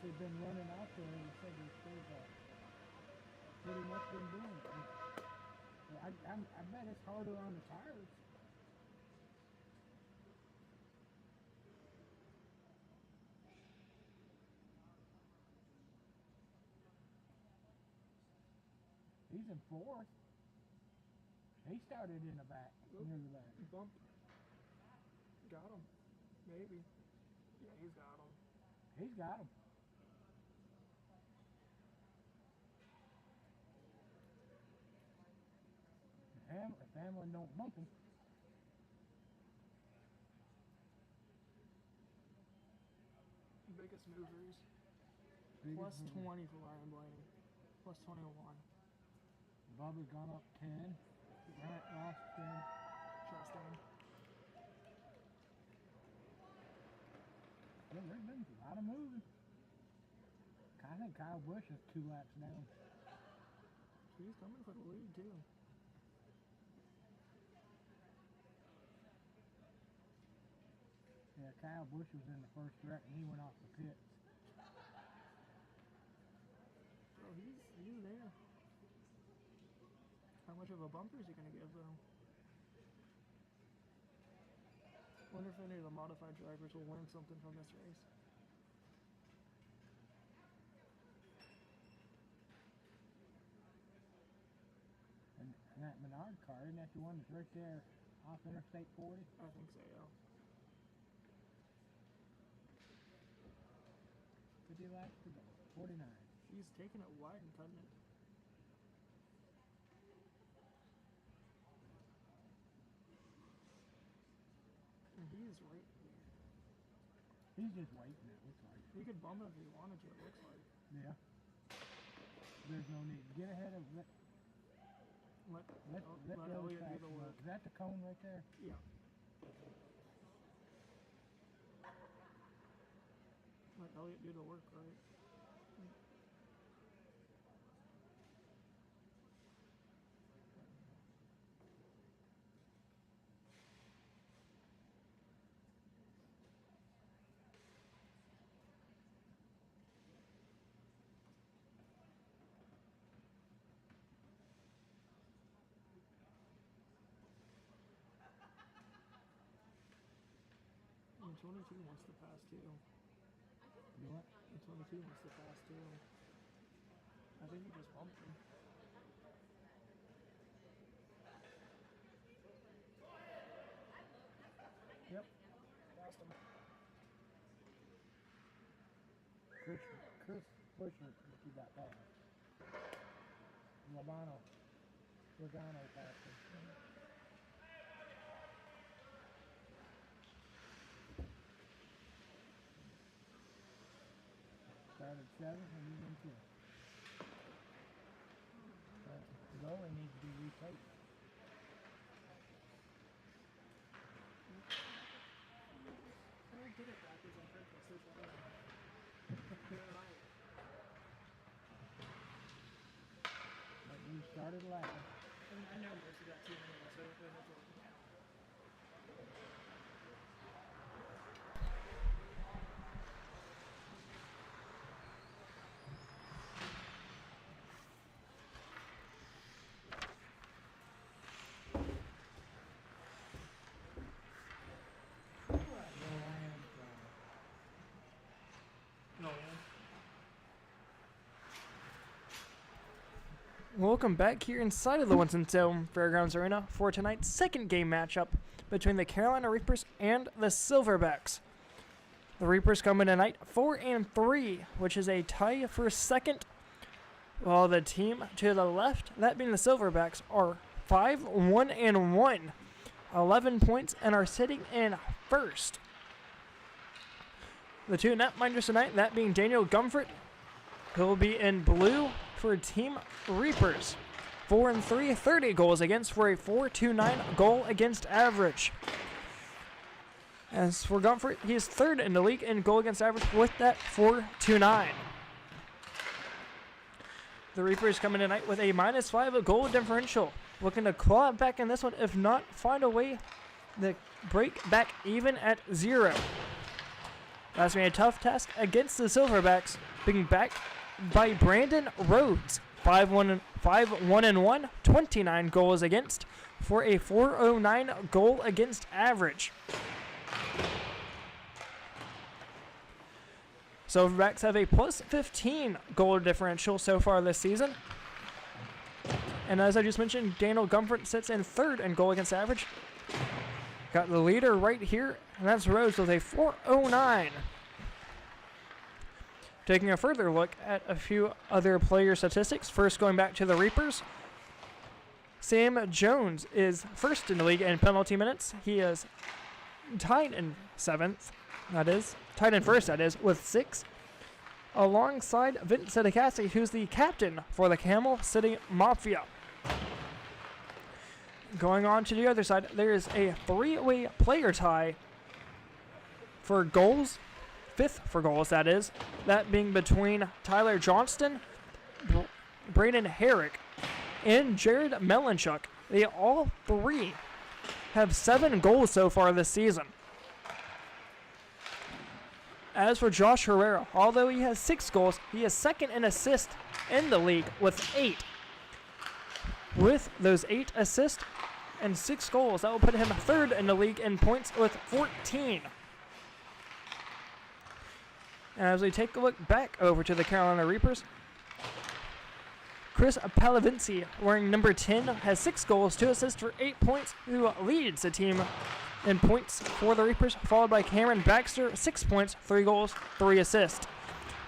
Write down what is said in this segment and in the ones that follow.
they've been running out there, and said they've pretty much been doing it. I bet it's harder on the tires. He's in fourth. He started in the back, near the back. Bump. Got him. Maybe. Yeah, he's got him. He's got him. If Hamlin don't bump him. Biggest movers. Plus 20 for Ryan Blaney. Plus 21. Bubba's gone up 10. Grant lost 10. Chastain. Yeah, there's been a lot of moving. I think Kyle Busch is 2 laps down. He's coming for the lead, too. Yeah, Kyle Busch was in the first wreck and he went off the pits. Oh, he's there. How much of a bumper is he going to give, though? Wonder if any of the modified drivers will learn something from this race. And that Menard car, isn't that the one that's right there off Interstate 40? I think so, yeah. 50 laps to go. 49. He's taking it wide and cutting it. And he's right here. He's just waiting, it looks like. He could bump it if he wanted to, it looks like. Yeah. There's no need. Get ahead of it. Let Elliott do the work. Is that the cone right there? Yeah. Let Elliott do the work, right? And 22 wants to pass too. You know what? And 22 wants to pass too. I think he just bumped him. Yep. Passed him. Chris Buescher, he got past. Logano passed him. Started 7 and he's in 2. The goalie needs to be retaped. I don't get it backwards on purpose. There's one. You're right. But you started laughing. I know most of that team anyway, so I don't really know what Welcome back here inside of the Winston-Salem Fairgrounds Arena for tonight's second game matchup between the Carolina Reapers and the Silverbacks. The Reapers come in tonight 4-3, which is a tie for second, while the team to the left, that being the Silverbacks, are 5-1-1, 11 points, and are sitting in first. The two netminders tonight, that being Daniel Gumford, who will be in blue for Team Reapers. 4-3, 30 goals against for a 4.29 goal against average. As for Gumford, he is third in the league in goal against average with that 4.29. The Reapers come in tonight with a -5 goal differential, looking to claw back in this one, if not find a way to break back even at 0. That's going to be a tough task against the Silverbacks, being backed by Brandon Rhodes. 5-1-1, 29 goals against for a .409 goal against average. Silverbacks have a plus 15 goal differential so far this season. And as I just mentioned, Daniel Gumford sits in third in goal against average. Got the leader right here, and that's Rhodes with a .409. Taking a further look at a few other player statistics. First, going back to the Reapers. Sam Jones is first in the league in penalty minutes. He is tied in first, with 6. Alongside Vince Sedicassi, who's the captain for the Camel City Mafia. Going on to the other side, there is a 3-way player tie for goals. 5th for goals, that is. That being between Tyler Johnston, Braden Herrick, and Jared Melanchuk. They all 3 have 7 goals so far this season. As for Josh Herrera, although he has 6 goals, he is second in assists in the league with 8. With those 8 assists and 6 goals, that will put him third in the league in points with 14. As we take a look back over to the Carolina Reapers, Chris Palavinci, wearing number 10, has 6 goals, 2 assists for 8 points, who leads the team in points for the Reapers, followed by Cameron Baxter, 6 points, 3 goals, 3 assists.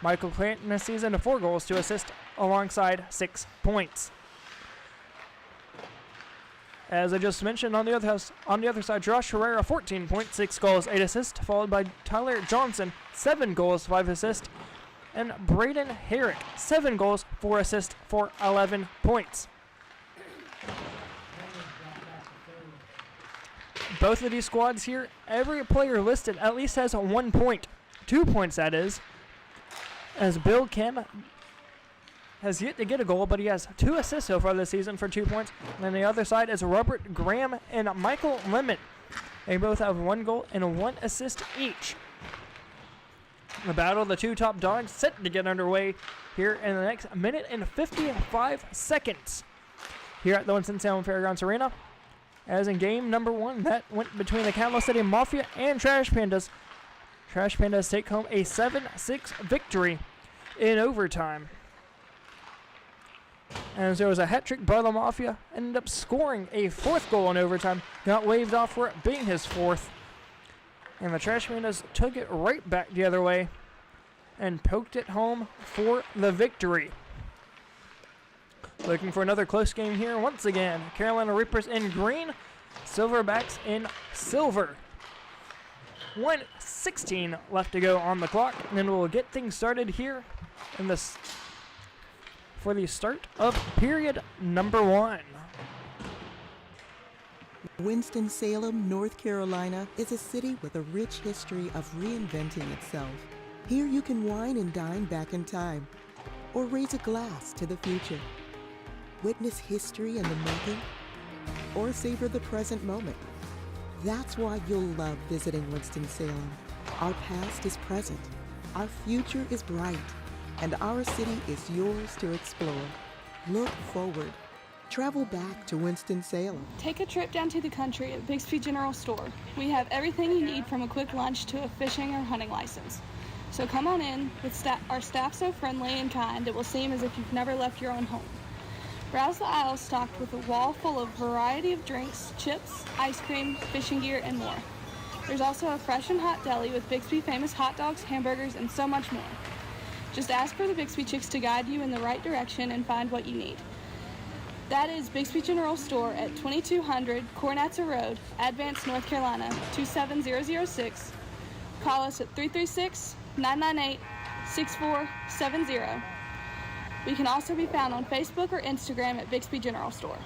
Michael Clanton this season, 4 goals, 2 assists, alongside 6 points. As I just mentioned, on the other side, Josh Herrera, 14 points, 6 goals, 8 assists, followed by Tyler Johnson, 7 goals, 5 assists, and Braden Herrick, 7 goals, 4 assists for 11 points. Both of these squads here, every player listed at least has 1 point. 2 points, that is. As Bill Kim has yet to get a goal, but he has 2 assists so far this season for 2 points. And then the other side is Robert Graham and Michael Lemon. They both have 1 goal and 1 assist each. The battle of the 2 top dogs set to get underway here in the next minute and 55 seconds here at the Winston-Salem Fairgrounds Arena. As in game number 1, that went between the Camel City Mafia and Trash Pandas. Trash Pandas take home a 7-6 victory in overtime. As there was a hat trick by the Mafia, ended up scoring a 4th goal in overtime. Got waved off for it being his 4th. And the Trash Pandas took it right back the other way and poked it home for the victory. Looking for another close game here once again. Carolina Reapers in green, Silverbacks in silver. 1:16 left to go on the clock, and then we'll get things started here in this for the start of period number 1. Winston-Salem, North Carolina is a city with a rich history of reinventing itself. Here you can wine and dine back in time, or raise a glass to the future. Witness history in the making, or savor the present moment. That's why you'll love visiting Winston-Salem. Our past is present, our future is bright, and our city is yours to explore. Look forward. Travel back to Winston-Salem. Take a trip down to the country at Bixby General Store. We have everything you need from a quick lunch to a fishing or hunting license. So come on in, with our staff so friendly and kind it will seem as if you've never left your own home. Browse the aisles stocked with a wall full of variety of drinks, chips, ice cream, fishing gear, and more. There's also a fresh and hot deli with Bixby famous hot dogs, hamburgers, and so much more. Just ask for the Bixby Chicks to guide you in the right direction and find what you need. That is Bixby General Store at 2200 Cornatza Road, Advance, North Carolina, 27006. Call us at 336-998-6470. We can also be found on Facebook or Instagram at Bixby General Store.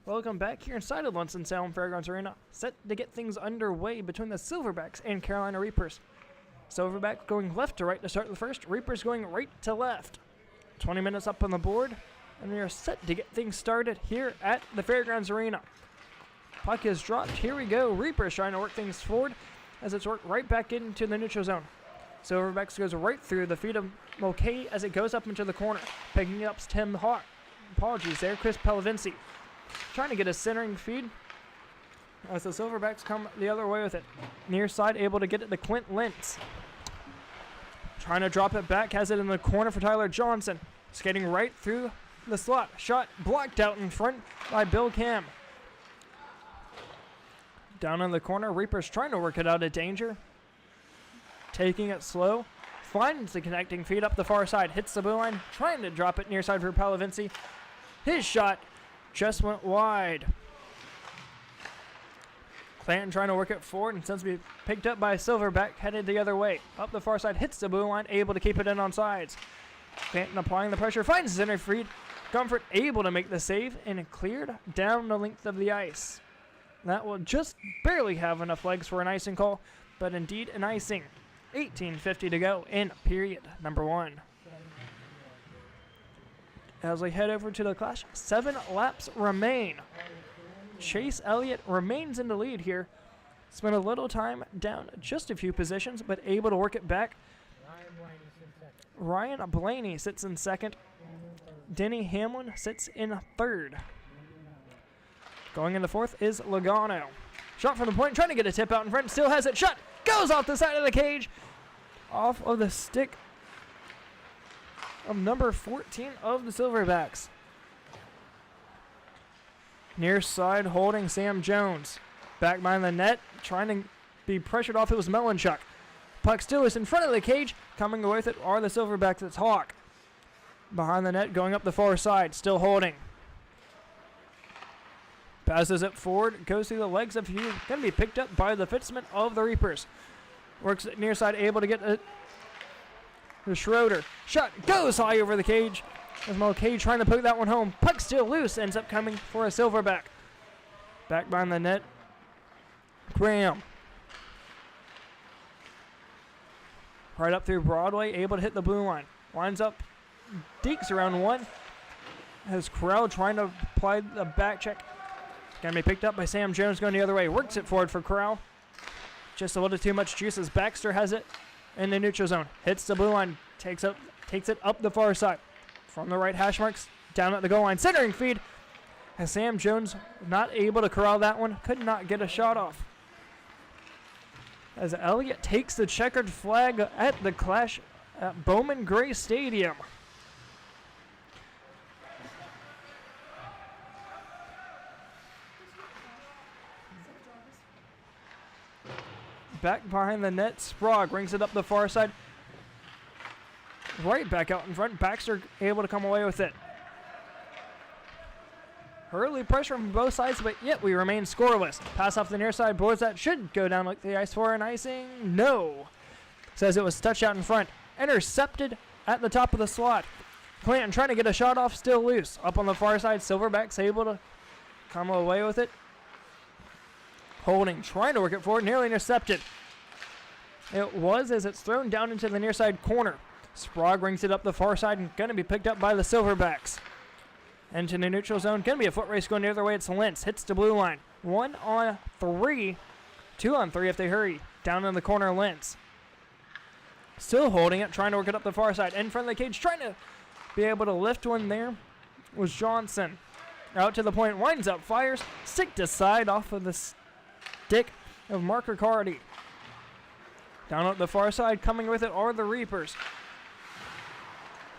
Welcome back here inside of Winston-Salem Fairgrounds Arena, set to get things underway between the Silverbacks and Carolina Reapers. Silverbacks going left to right to start the first, Reapers going right to left. 20 minutes up on the board, and we are set to get things started here at the Fairgrounds Arena. Puck is dropped, here we go, Reapers trying to work things forward as it's worked right back into the neutral zone. Silverbacks goes right through the feet of Mulcahy as it goes up into the corner, picking up Tim Hawk. Apologies there, Chris Pelavinci. Trying to get a centering feed as the Silverbacks come the other way with it. Near side able to get it to Clint Lentz. Trying to drop it back, has it in the corner for Tyler Johnson. Skating right through the slot. Shot blocked out in front by Bill Cam. Down in the corner, Reapers trying to work it out of danger. Taking it slow. Finds the connecting feed up the far side. Hits the blue line. Trying to drop it near side for Pelavinci. His shot just went wide. Clanton trying to work it forward and since be picked up by a Silverback headed the other way. Up the far side, hits the blue line, able to keep it in on sides. Clanton applying the pressure, finds center feed. Comfort able to make the save and cleared down the length of the ice. That will just barely have enough legs for an icing call, but indeed an icing. 18:50 to go in period number 1. As we head over to the clash, 7 laps remain. Chase Elliott remains in the lead here. Spent a little time down just a few positions, but able to work it back. Ryan Blaney sits in second. Denny Hamlin sits in third. Going into fourth is Logano. Shot from the point, trying to get a tip out in front, still has it shot. Goes off the side of the cage. Off of the stick of number 14 of the Silverbacks. Near side holding Sam Jones. Back behind the net, trying to be pressured off. It was Melanchuk. Puck still is in front of the cage. Coming away with it are the Silverbacks. It's Hawk. Behind the net, going up the far side, still holding. Passes it forward, goes through the legs of Hughes. Going to be picked up by the Fitzman of the Reapers. Works it near side, able to get it. The Schroeder. Shot goes high over the cage. As Mulcahy trying to poke that one home. Puck still loose, ends up coming for a Silverback. Back behind the net. Graham. Right up through Broadway, able to hit the blue line. Lines up, dekes around one. Has Corral trying to apply the back check. Going to be picked up by Sam Jones going the other way. Works it forward for Corral. Just a little too much juice as Baxter has it in the neutral zone. Hits the blue line, takes it up the far side. From the right hash marks, down at the goal line. Centering feed. As Sam Jones not able to corral that one. Could not get a shot off. As Elliott takes the checkered flag at the clash at Bowman Gray Stadium. Back behind the net, Sprague brings it up the far side. Right back out in front. Baxter able to come away with it. Early pressure from both sides, but yet we remain scoreless. Pass off the near side. Boards that should go down like the ice for an icing. No. Says it was touched out in front. Intercepted at the top of the slot. Clanton trying to get a shot off, still loose. Up on the far side, Silverbacks able to come away with it. Holding, trying to work it forward, nearly intercepted. It was as it's thrown down into the near side corner. Sprague brings it up the far side and going to be picked up by the Silverbacks. Into the neutral zone, going to be a foot race going the other way. It's Lentz, hits the blue line. 1 on 3, 2 on 3 if they hurry. Down in the corner, Lentz. Still holding it, trying to work it up the far side. In front of the cage, trying to be able to lift one there was Johnson. Out to the point, winds up, fires, stick to side off of the stick of Mark Riccardi. Down at the far side, coming with it are the Reapers.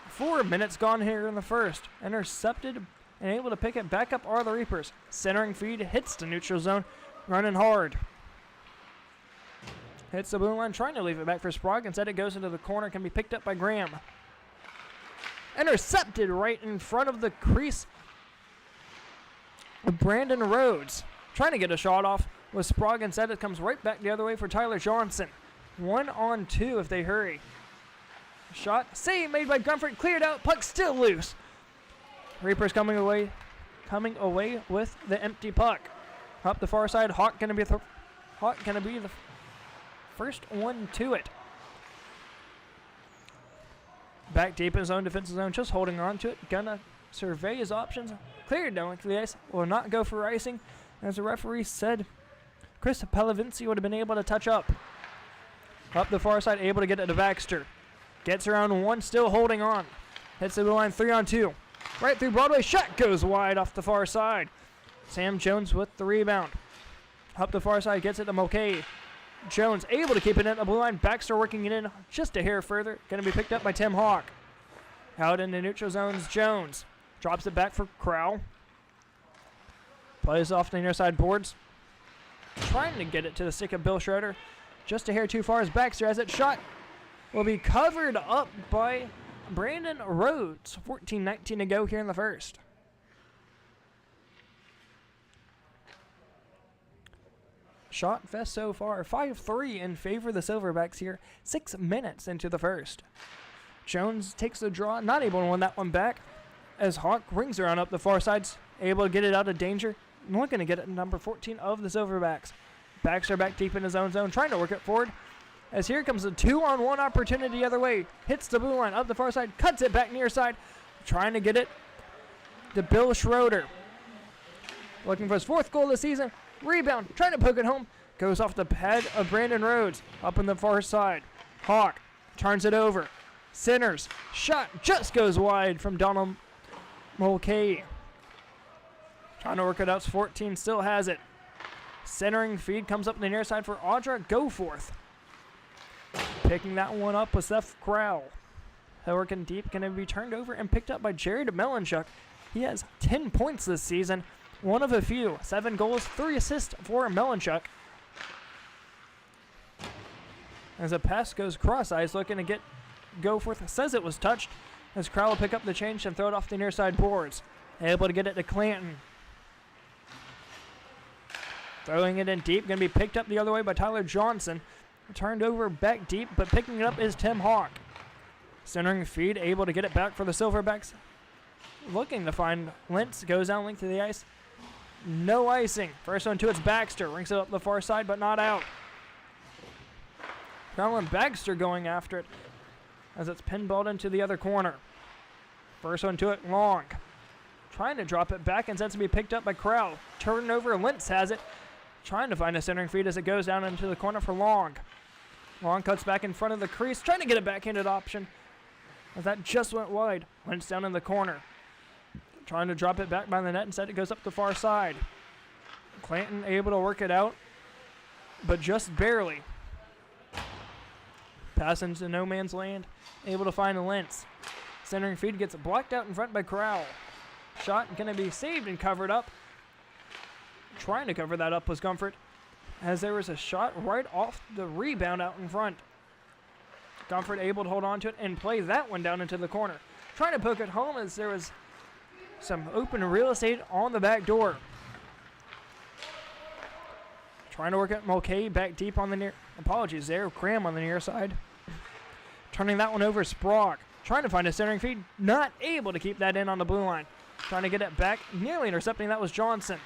4 minutes gone here in the first. Intercepted and able to pick it back up are the Reapers. Centering feed, hits the neutral zone, running hard. Hits the blue line, trying to leave it back for Sprague. Instead it goes into the corner, can be picked up by Graham. Intercepted right in front of the crease. Brandon Rhodes trying to get a shot off with Sprague. Instead it comes right back the other way for Tyler Johnson. 1 on 2 if they hurry. Shot, save made by Comfort, cleared out, puck still loose. Reapers coming away with the empty puck. Up the far side, Hawk gonna be the first one to it. Back deep in his own defensive zone, just holding on to it. Gonna survey his options. Cleared down to the ice. Will not go for icing. As the referee said, Chris Palavinci would have been able to touch up. Up the far side, able to get it to Baxter. Gets around one, still holding on. Hits the blue line, 3-on-2. Right through Broadway, shot goes wide off the far side. Sam Jones with the rebound. Up the far side, gets it to Mulcahy. Jones able to keep it in the blue line. Baxter working it in just a hair further. Going to be picked up by Tim Hawk. Out in the neutral zones, Jones drops it back for Crowell. Plays off the near side boards. Trying to get it to the stick of Bill Schroeder. Just a hair too far as Baxter has it. Shot will be covered up by Brandon Rhodes. 14-19 to go here in the first. Shot fest so far, 5-3 in favor of the Silverbacks here, 6 minutes into the first. Jones takes the draw, not able to win that one back, as Hawk rings around up the far sides, able to get it out of danger, looking to get it number 14 of the Silverbacks. Baxter back deep in his own zone, trying to work it forward, as here comes a 2-on-1 opportunity the other way, hits the blue line up the far side, cuts it back near side, trying to get it to Bill Schroeder. Looking for his 4th goal of the season. Rebound, trying to poke it home. Goes off the pad of Brandon Rhodes. Up on the far side. Hawk turns it over. Centers. Shot just goes wide from Donald Mulcahy. Trying to work it out. 14 still has it. Centering feed comes up the near side for Audra Goforth. Picking that one up with Seth Crowell. Working deep, going to be turned over and picked up by Jared Melanchuk. He has 10 points this season. One of a few. 7 goals, 3 assists for Melanchuk. As a pass goes cross-ice, looking to get Goforth. Says it was touched. As Crowell will pick up the change and throw it off the near side boards. Able to get it to Clanton. Throwing it in deep. Going to be picked up the other way by Tyler Johnson. Turned over back deep, but picking it up is Tim Hawk. Centering feed. Able to get it back for the Silverbacks. Looking to find Lentz. Goes down length to the ice. No icing. First one to it's Baxter. Rings it up the far side, but not out. Colin Baxter going after it as it's pinballed into the other corner. First one to it, Long. Trying to drop it back and sets to be picked up by Crowell. Turnover, Lentz has it. Trying to find a centering feed as it goes down into the corner for Long. Long cuts back in front of the crease, trying to get a backhanded option as that just went wide. Lentz down in the corner. Trying to drop it back by the net. Instead, it goes up the far side. Clanton able to work it out, but just barely. Pass into no man's land. Able to find Lentz. Centering feed gets blocked out in front by Crowell. Shot going to be saved and covered up. Trying to cover that up was Comfort, as there was a shot right off the rebound out in front. Comfort able to hold on to it and play that one down into the corner. Trying to poke it home as there was some open real estate on the back door. Trying to work at Mulcahy back deep on the near. Apologies there. Cram on the near side. Turning that one over, Sprague. Trying to find a centering feed. Not able to keep that in on the blue line. Trying to get it back. Nearly intercepting. That was Johnson.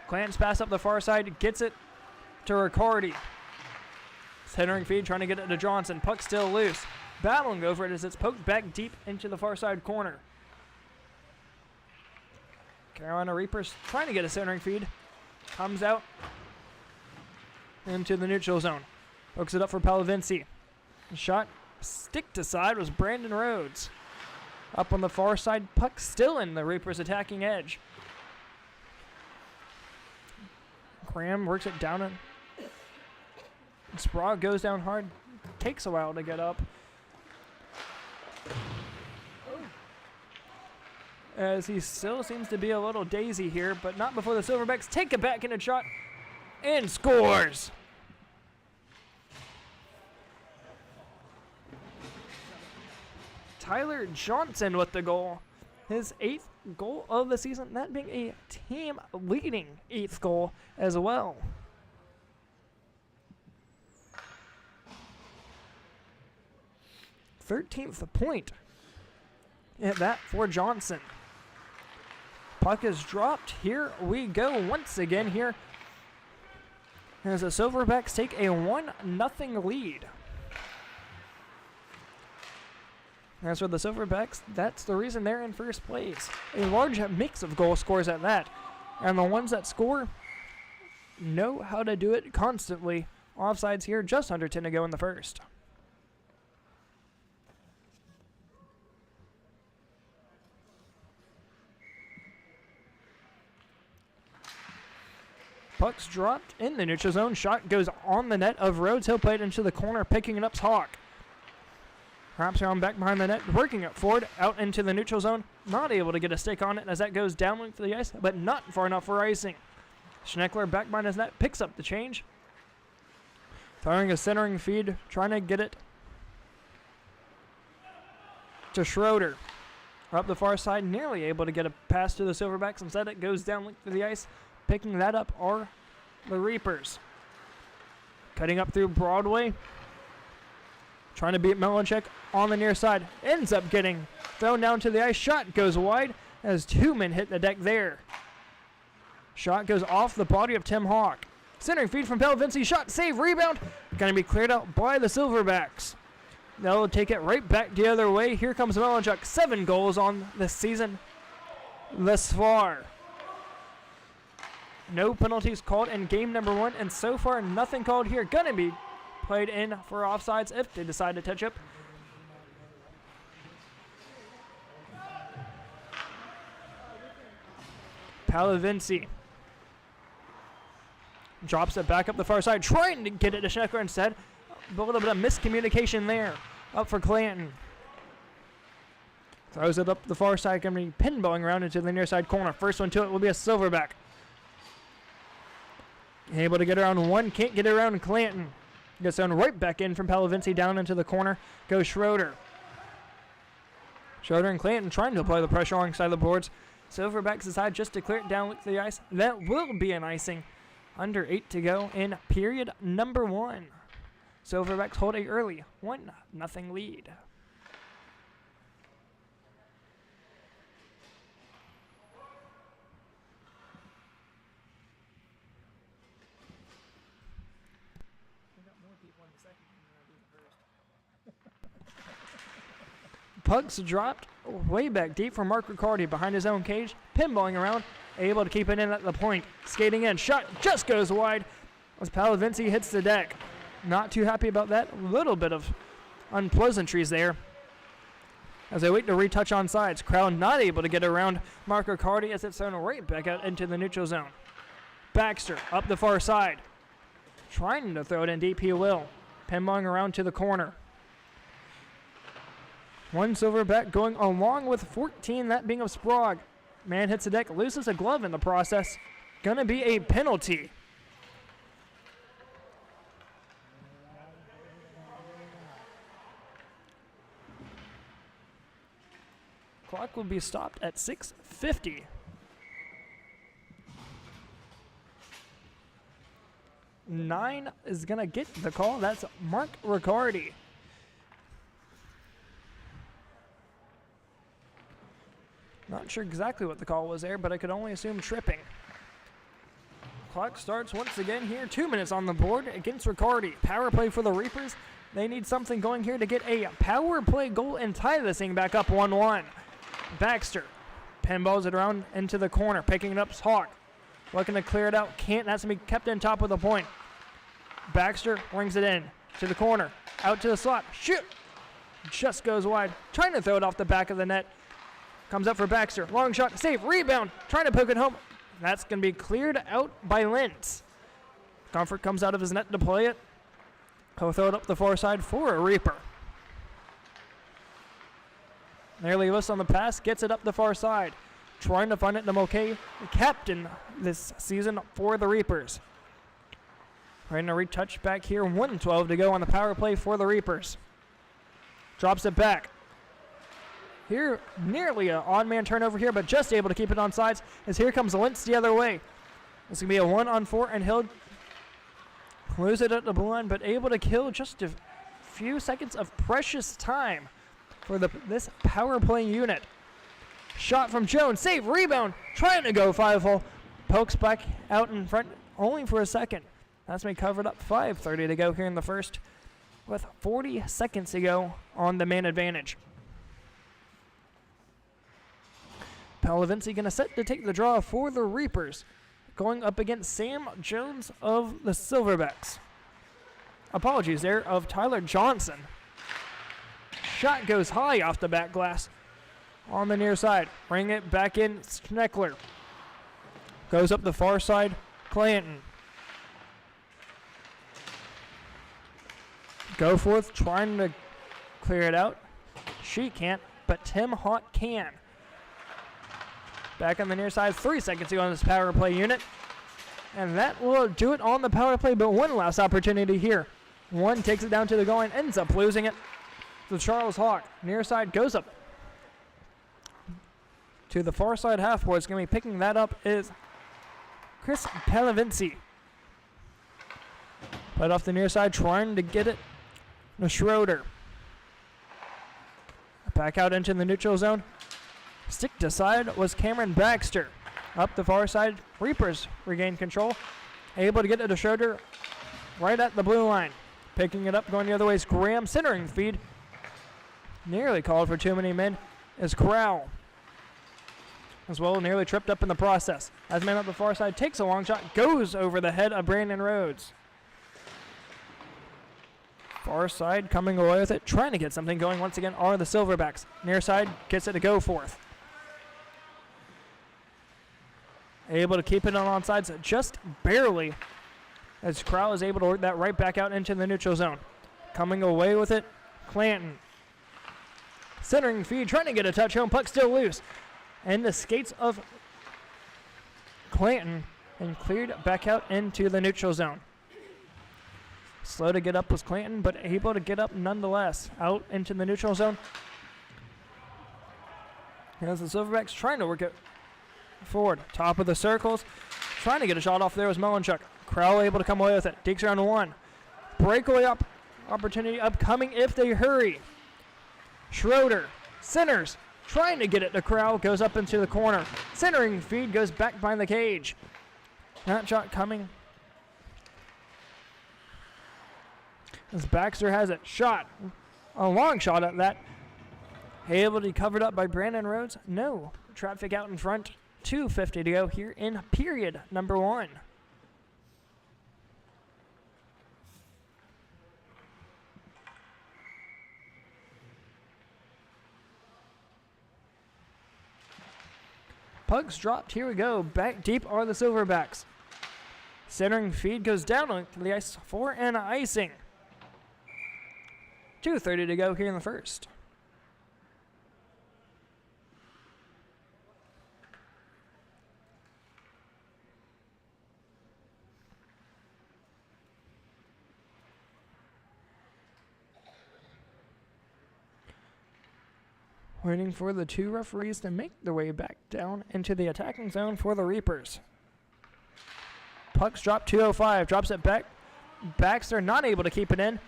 Clanton's pass up the far side. Gets it to Riccardi. Centering feed. Trying to get it to Johnson. Puck still loose. Battling over it as it's poked back deep into the far side corner. Carolina Reapers trying to get a centering feed. Comes out into the neutral zone. Hooks it up for Palavinci. Shot stick to side was Brandon Rhodes. Up on the far side, puck still in the Reapers' attacking edge. Cram works it down. Sprague goes down hard. Takes a while to get up. As he still seems to be a little daisy here, but not before the Silverbacks take a backhanded shot and scores. Tyler Johnson with the goal. His 8th goal of the season, that being a team-leading 8th goal as well. 13th point at that for Johnson. Puck is dropped. Here we go once again here as the Silverbacks take a 1-0 lead. As for the Silverbacks, that's the reason they're in first place. A large mix of goal scorers at that. And the ones that score know how to do it constantly. Offsides here, just under 10 to go in the first. Puck's dropped in the neutral zone. Shot goes on the net of Rhodes. He'll play it into the corner, picking it up Hawk. Wraps around back behind the net, working it forward, out into the neutral zone. Not able to get a stick on it as that goes down to the ice, but not far enough for icing. Schneckler back behind his net, picks up the change. Throwing a centering feed, trying to get it to Schroeder. Up the far side, nearly able to get a pass to the Silverbacks. Instead, it goes down to the ice. Picking that up are the Reapers. Cutting up through Broadway. Trying to beat Melanchek on the near side. Ends up getting thrown down to the ice. Shot goes wide as 2 men hit the deck there. Shot goes off the body of Tim Hawk. Centering feed from Palavinci. Shot, save, rebound. Going to be cleared out by the Silverbacks. They'll take it right back the other way. Here comes Melanchuk. 7 goals on this season thus far. No penalties called in game number 1, and so far nothing called here. Gonna be played in for offsides if they decide to touch up. Palavinci drops it back up the far side, trying to get it to Schneckler instead. A little bit of miscommunication there. Up for Clanton. Throws it up the far side, coming pinballing around into the near side corner. First one to it will be a Silverback. Able to get around one, can't get around Clanton. Gets thrown right back in from Palavinci down into the corner. Goes Schroeder. Schroeder and Clanton trying to apply the pressure alongside the boards. Silverbacks decide just to clear it down with the ice. That will be an icing. Under 8 to go in period number 1. Silverbacks hold a early 1-0 lead. Puck's dropped way back deep from Mark Riccardi behind his own cage. Pinballing around, able to keep it in at the point. Skating in, shot just goes wide as Palavinci hits the deck. Not too happy about that. A little bit of unpleasantries there as they wait to retouch on sides. Crowd not able to get around Mark Riccardi as it's thrown right back out into the neutral zone. Baxter up the far side. Trying to throw it in deep, he will. Pinballing around to the corner. One Silverback going along with 14, that being of Sprague. Man hits the deck, loses a glove in the process. Gonna be a penalty. Clock will be stopped at 6:50. Nine is gonna get the call. That's Mark Riccardi. Not sure exactly what the call was there, but I could only assume tripping. Clock starts once again here. 2 minutes on the board against Riccardi. Power play for the Reapers. They need something going here to get a power play goal and tie this thing back up 1-1. Baxter pinballs it around into the corner, picking it up. Hawk looking to clear it out. Can't. Has to be kept in top of the point. Baxter rings it in to the corner. Out to the slot. Shoot! Just goes wide. Trying to throw it off the back of the net. Comes up for Baxter. Long shot. Save. Rebound. Trying to poke it home. That's going to be cleared out by Lentz. Comfort comes out of his net to play it. He'll throw it up the far side for a Reaper. Nearly missed on the pass. Gets it up the far side. Trying to find it to Mulcahy, the captain this season for the Reapers. Trying to retouch back here. 1:12 to go on the power play for the Reapers. Drops it back. Here, nearly an odd man turnover here, but just able to keep it on sides as here comes Lentz the other way. It's going to be a 1-on-4, and he'll lose it at the blue line, but able to kill just a few seconds of precious time for this power play unit. Shot from Jones, save, rebound, trying to go 5-hole. Pokes back out in front only for a second. That's me covered up. 5:30 to go here in the first with 40 seconds to go on the man advantage. Palavinci going to set to take the draw for the Reapers, going up against Sam Jones of the Silverbacks. Apologies there, of Tyler Johnson. Shot goes high off the back glass on the near side. Bring it back in, Schneckler. Goes up the far side, Clanton. Goforth trying to clear it out. She can't, but Tim Hawk can. Back on the near side, 3 seconds to go on this power play unit. And that will do it on the power play, but one last opportunity here. One takes it down to the goal line, ends up losing it. So Charles Hawk, near side, goes up to the far side half board. It's going to be picking that up is Chris Palavinci. Right off the near side, trying to get it to Schroeder. Back out into the neutral zone. Stick to side was Cameron Baxter. Up the far side, Reapers regain control. Able to get it to Schroeder right at the blue line. Picking it up, going the other way is Graham, centering the feed. Nearly called for too many men is Crowell. As well, nearly tripped up in the process. As man up the far side takes a long shot, goes over the head of Brandon Rhodes. Far side coming away with it, trying to get something going once again are the Silverbacks. Near side gets it to Goforth. Able to keep it on sides just barely, as Crowell is able to work that right back out into the neutral zone. Coming away with it, Clanton. Centering feed, trying to get a touch home, puck still loose. And the skates of Clanton and cleared back out into the neutral zone. Slow to get up was Clanton, but able to get up nonetheless. Out into the neutral zone. Here's the Silverbacks trying to work it forward. Top of the circles. Trying to get a shot off there was Melanchuk. Crowell able to come away with it. Dekes around one. Breakaway opportunity upcoming if they hurry. Schroeder centers. Trying to get it to Crowell. Goes up into the corner. Centering feed goes back behind the cage. That shot coming. As Baxter has it. Shot. A long shot at that. Able to be covered up by Brandon Rhodes. No. Traffic out in front. 2:50 to go here in period number 1. Pucks dropped. Here we go. Back deep are the Silverbacks. Centering feed goes down on the ice for an icing. 2:30 to go here in the first. Waiting for the two referees to make their way back down into the attacking zone for the Reapers. Pucks drop 2:05. Drops it back. Baxter not able to keep it in.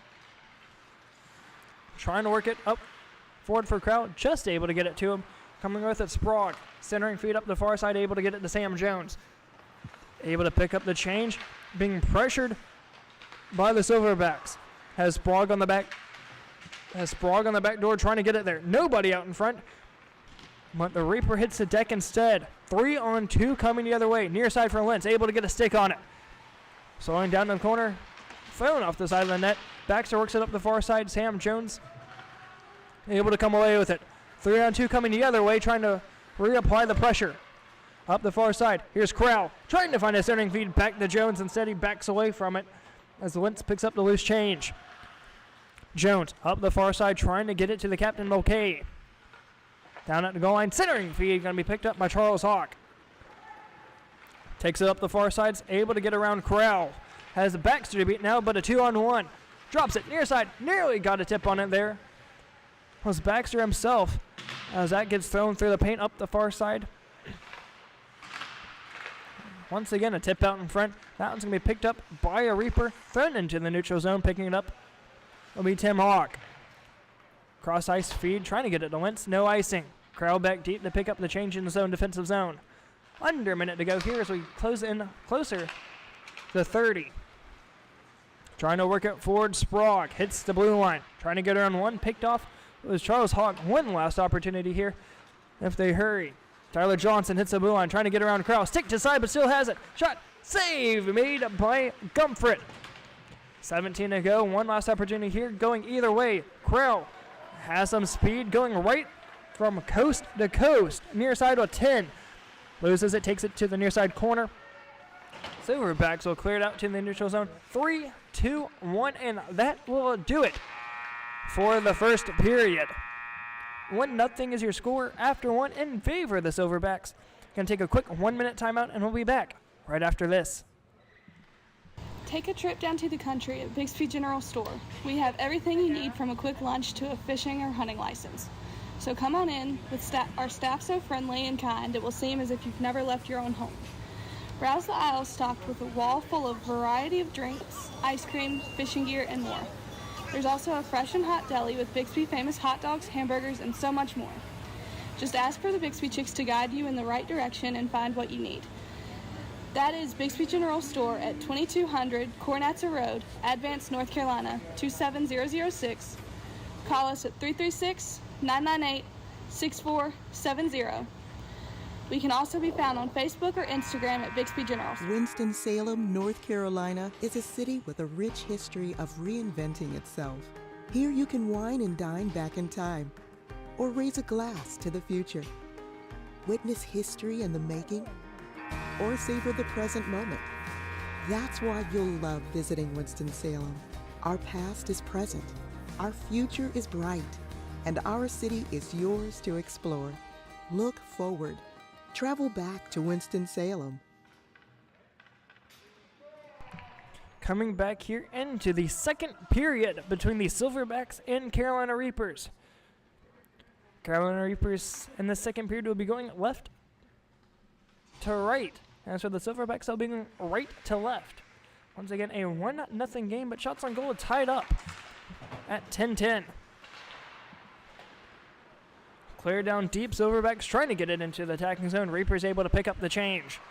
Trying to work it up forward for Crowell. Just able to get it to him. Coming with it, Sprague. Centering feed up the far side. Able to get it to Sam Jones. Able to pick up the change. Being pressured by the Silverbacks. Has Sprague on the back. Has Sprague on the back door trying to get it there. Nobody out in front. But the Reaper hits the deck instead. 3-on-2 coming the other way. Near side for Lentz. Able to get a stick on it. Slowing down the corner. Thrown off the side of the net. Baxter works it up the far side. Sam Jones able to come away with it. 3-on-2 coming the other way. Trying to reapply the pressure. Up the far side. Here's Crowell. Trying to find a centering feed back to Jones. Instead he backs away from it. As Lentz picks up the loose change. Jones up the far side trying to get it to the captain Mulcahy. Down at the goal line, centering feed going to be picked up by Charles Hawk. Takes it up the far sides, able to get around Crowell. Has Baxter to beat now, but a 2-on-1. Drops it near side, nearly got a tip on it there. Was Baxter himself as that gets thrown through the paint up the far side. Once again, a tip out in front. That one's going to be picked up by a Reaper, thrown into the neutral zone, picking it up will be Tim Hawk. Cross ice feed, trying to get it to Wentz. No icing. Crowd back deep to pick up the change in the zone, defensive zone. Under a minute to go here as we close in closer to 30. Trying to work it forward. Sprague hits the blue line. Trying to get around one. Picked off. It was Charles Hawk. One last opportunity here if they hurry. Tyler Johnson hits the blue line. Trying to get around Krause. Stick to side, but still has it. Shot. Save made by Gumfrit. 17 to go. One last opportunity here. Going either way. Crow has some speed. Going right from coast to coast. Near side with 10. Loses it. Takes it to the near side corner. Silverbacks will clear it out to the neutral zone. 3, 2, 1, and that will do it for the first period. 1-0 is your score after one in favor of the Silverbacks. Going to take a quick 1-minute timeout, and we'll be back right after this. Take a trip down to the country at Bixby General Store. We have everything you need from a quick lunch to a fishing or hunting license. So come on in, with our staff so friendly and kind it will seem as if you've never left your own home. Browse the aisles stocked with a wall full of variety of drinks, ice cream, fishing gear, and more. There's also a fresh and hot deli with Bixby famous hot dogs, hamburgers, and so much more. Just ask for the Bixby Chicks to guide you in the right direction and find what you need. That is Bixby General Store at 2200 Cornatza Road, Advance, North Carolina, 27006. Call us at 336-998-6470. We can also be found on Facebook or Instagram at Bixby General. Winston-Salem, North Carolina is a city with a rich history of reinventing itself. Here you can wine and dine back in time, or raise a glass to the future. Witness history in the making, or savor the present moment. That's why you'll love visiting Winston-Salem. Our past is present, our future is bright, and our city is yours to explore. Look forward. Travel back to Winston-Salem. Coming back here into the second period between the Silverbacks and Carolina Reapers. Carolina Reapers in the second period will be going left to right. As for the Silverbacks, they'll be going right to left. Once again, a 1-0 game, but shots on goal tied up at 10-10. Clear down deep. Silverbacks trying to get it into the attacking zone. Reapers able to pick up the change.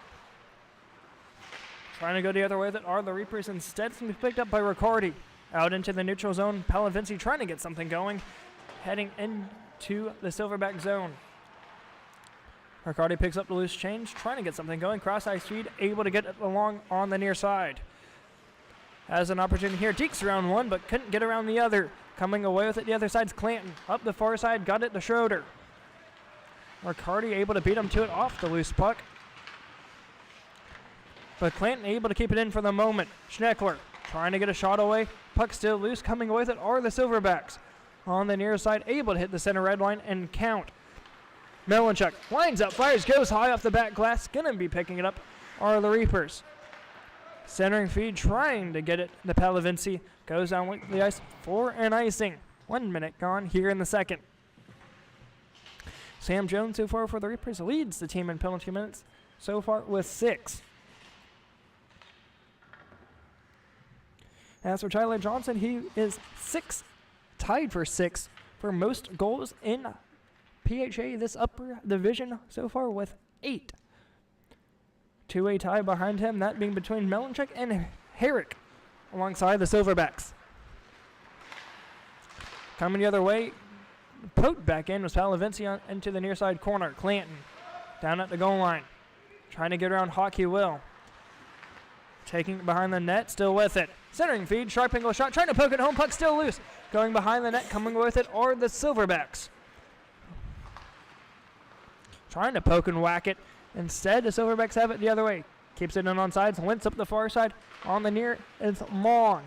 Trying to go the other way that are the Reapers. Instead, it's going to be picked up by Riccardi. Out into the neutral zone. Palavinci trying to get something going. Heading into the Silverback zone. Riccardi picks up the loose change. Trying to get something going. Cross ice feed. Able to get it along on the near side. Has an opportunity here. Deeks around one, but couldn't get around the other. Coming away with it, the other side's Clanton. Up the far side, got it to Schroeder. Riccardi able to beat him to it off the loose puck. But Clanton able to keep it in for the moment. Schneckler trying to get a shot away. Puck still loose. Coming away with it are the Silverbacks. On the near side, able to hit the center red line and count. Melanchuk lines up, fires, goes high off the back glass. Gonna be picking it up are the Reapers. Centering feed, trying to get it to Palavinci. Goes down the ice for an icing. 1 minute gone here in the second. Sam Jones so far for the Reapers leads the team in penalty minutes so far with 6. As for Tyler Johnson, he is tied for 6 for most goals in PHA, this upper division so far with 8. Two-way tie behind him, that being between Melanchuk and Herrick alongside the Silverbacks. Coming the other way, poked back in was Palavinci into the near side corner. Clanton down at the goal line. Trying to get around Hockey Will. Taking it behind the net, still with it. Centering feed, sharp angle shot, trying to poke it home, puck still loose. Going behind the net, coming with it are the Silverbacks. Trying to poke and whack it. Instead, the Silverbacks have it the other way. Keeps it in on sides, Lentz up the far side. On the near, it's Long.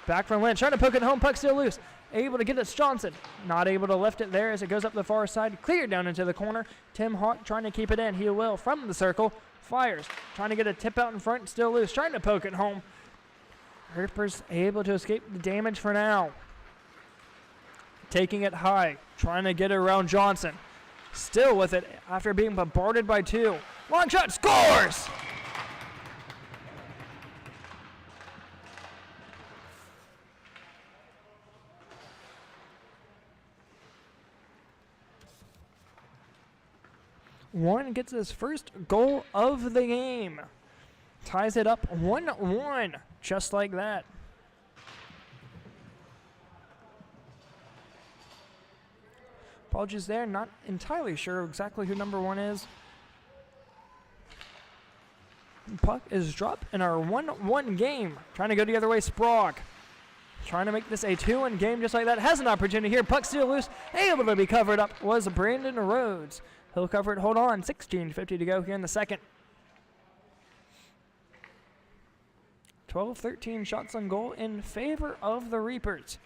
Back from Lentz, trying to poke it home, puck still loose. Able to get it, Johnson. Not able to lift it there as it goes up the far side. Cleared down into the corner. Tim Hawk trying to keep it in. He will from the circle. Fires. Trying to get a tip out in front, still loose. Trying to poke it home. Reapers able to escape the damage for now. Taking it high. Trying to get it around Johnson. Still with it after being bombarded by 2. Long shot, scores! 1 gets his first goal of the game. Ties it up 1-1, just like that. Apologies there, not entirely sure exactly who number 1 is. Puck is dropped in our 1-1 game. Trying to go the other way, Sprague. Trying to make this a 2-1 game just like that. Has an opportunity here. Puck still loose. Able to be covered up was Brandon Rhodes. He'll cover it. Hold on. 16:50 to go here in the second. 12-13 shots on goal in favor of the Reapers.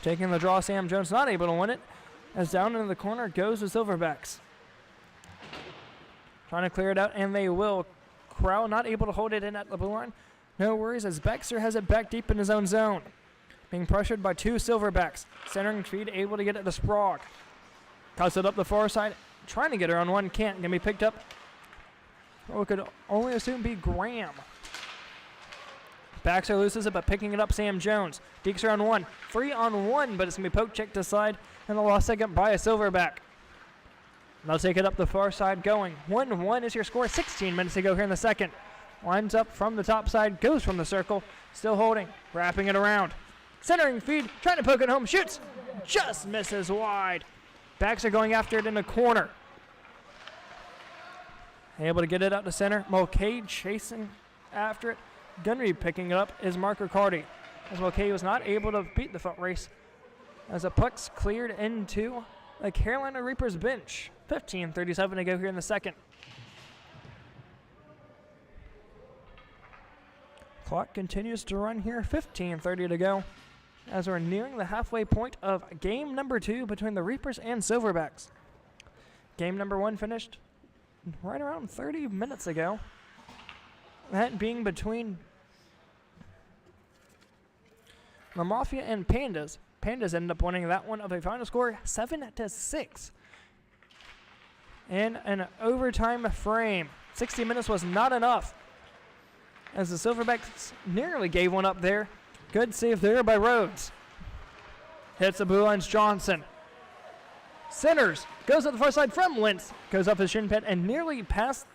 Taking the draw, Sam Jones not able to win it. As down into the corner goes the Silverbacks. Trying to clear it out, and they will. Crow not able to hold it in at the blue line. No worries as Baxter has it back deep in his own zone. Being pressured by 2 Silverbacks. Centering feed able to get it to Sprague. Cuts it up the far side. Trying to get her on one. Can't. Going to be picked up. Or it could only assume be Graham. Baxter loses it, but picking it up, Sam Jones. Dekes her on 1. 3-on-1, but it's going to be poke checked aside. And the lost second by a Silverback. They'll take it up the far side going. 1-1 is your score. 16 minutes to go here in the second. Winds up from the top side. Goes from the circle. Still holding. Wrapping it around. Centering feed. Trying to poke it home. Shoots. Just misses wide. Baxter going after it in the corner. Able to get it out to center. Mulcahy chasing after it. Gonna be picking it up is Mark Riccardi. As Mulcahy was not able to beat the foot race. As the puck's cleared into the Carolina Reapers bench. 15:37 to go here in the second. Clock continues to run here. 15:30 to go. As we're nearing the halfway point of game number 2 between the Reapers and Silverbacks. Game number 1 finished right around 30 minutes ago. That being between the Mafia and Pandas. Pandas ended up winning that one of a final score 7-6. In an overtime frame. 60 minutes was not enough. As the Silverbacks nearly gave one up there. Good save there by Rhodes. Hits the blue line's Johnson. Centers. Goes up the far side from Lentz. Goes up his shin pad and nearly past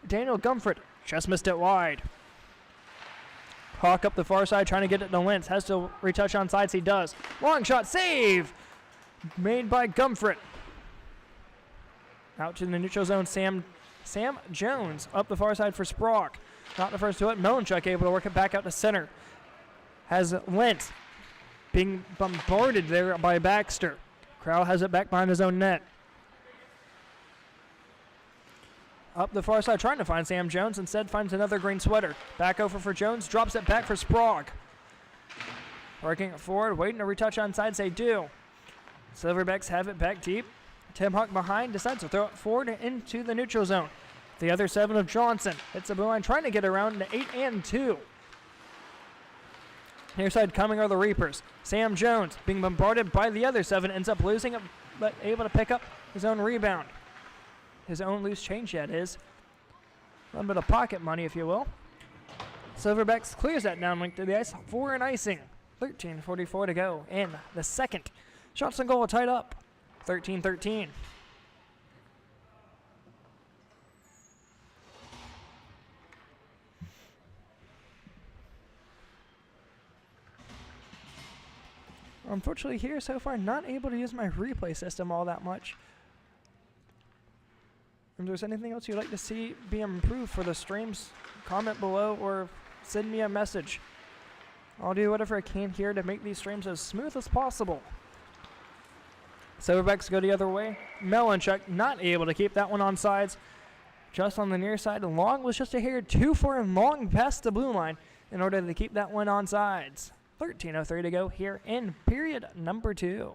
Daniel Gumford. Just missed it wide. Hawk up the far side trying to get it to Lentz. Has to retouch on sides. He does. Long shot. Save. Made by Gumford. Out to the neutral zone. Sam Jones up the far side for Sprague. Not the first to it. Melanchuk able to work it back out to center. Has Lentz being bombarded there by Baxter. Crow has it back behind his own net. Up the far side trying to find Sam Jones. Instead finds another green sweater. Back over for Jones. Drops it back for Sprague. Working it forward. Waiting to retouch on sides. They do. Silverbacks have it back deep. Tim Huck behind. Decides to throw it forward into the neutral zone. The other 7 of Johnson. Hits the blue line. Trying to get around to 8-2. Near side coming are the Reapers. Sam Jones being bombarded by the other 7. Ends up losing it, but able to pick up his own rebound. His own loose change yet is. A little bit of pocket money, if you will. Silverbacks clears that down link to the ice for an icing. 13:44 to go in the second. Shots on goal tied up. 13-13. Unfortunately here so far not able to use my replay system all that much. If there's anything else you'd like to see be improved for the streams, comment below or send me a message. I'll do whatever I can here to make these streams as smooth as possible. Silverbacks go the other way. Melanchuk not able to keep that one on sides. Just on the near side. Long was just a hair too far and long past the blue line in order to keep that one on sides. 13:03 to go here in period number 2.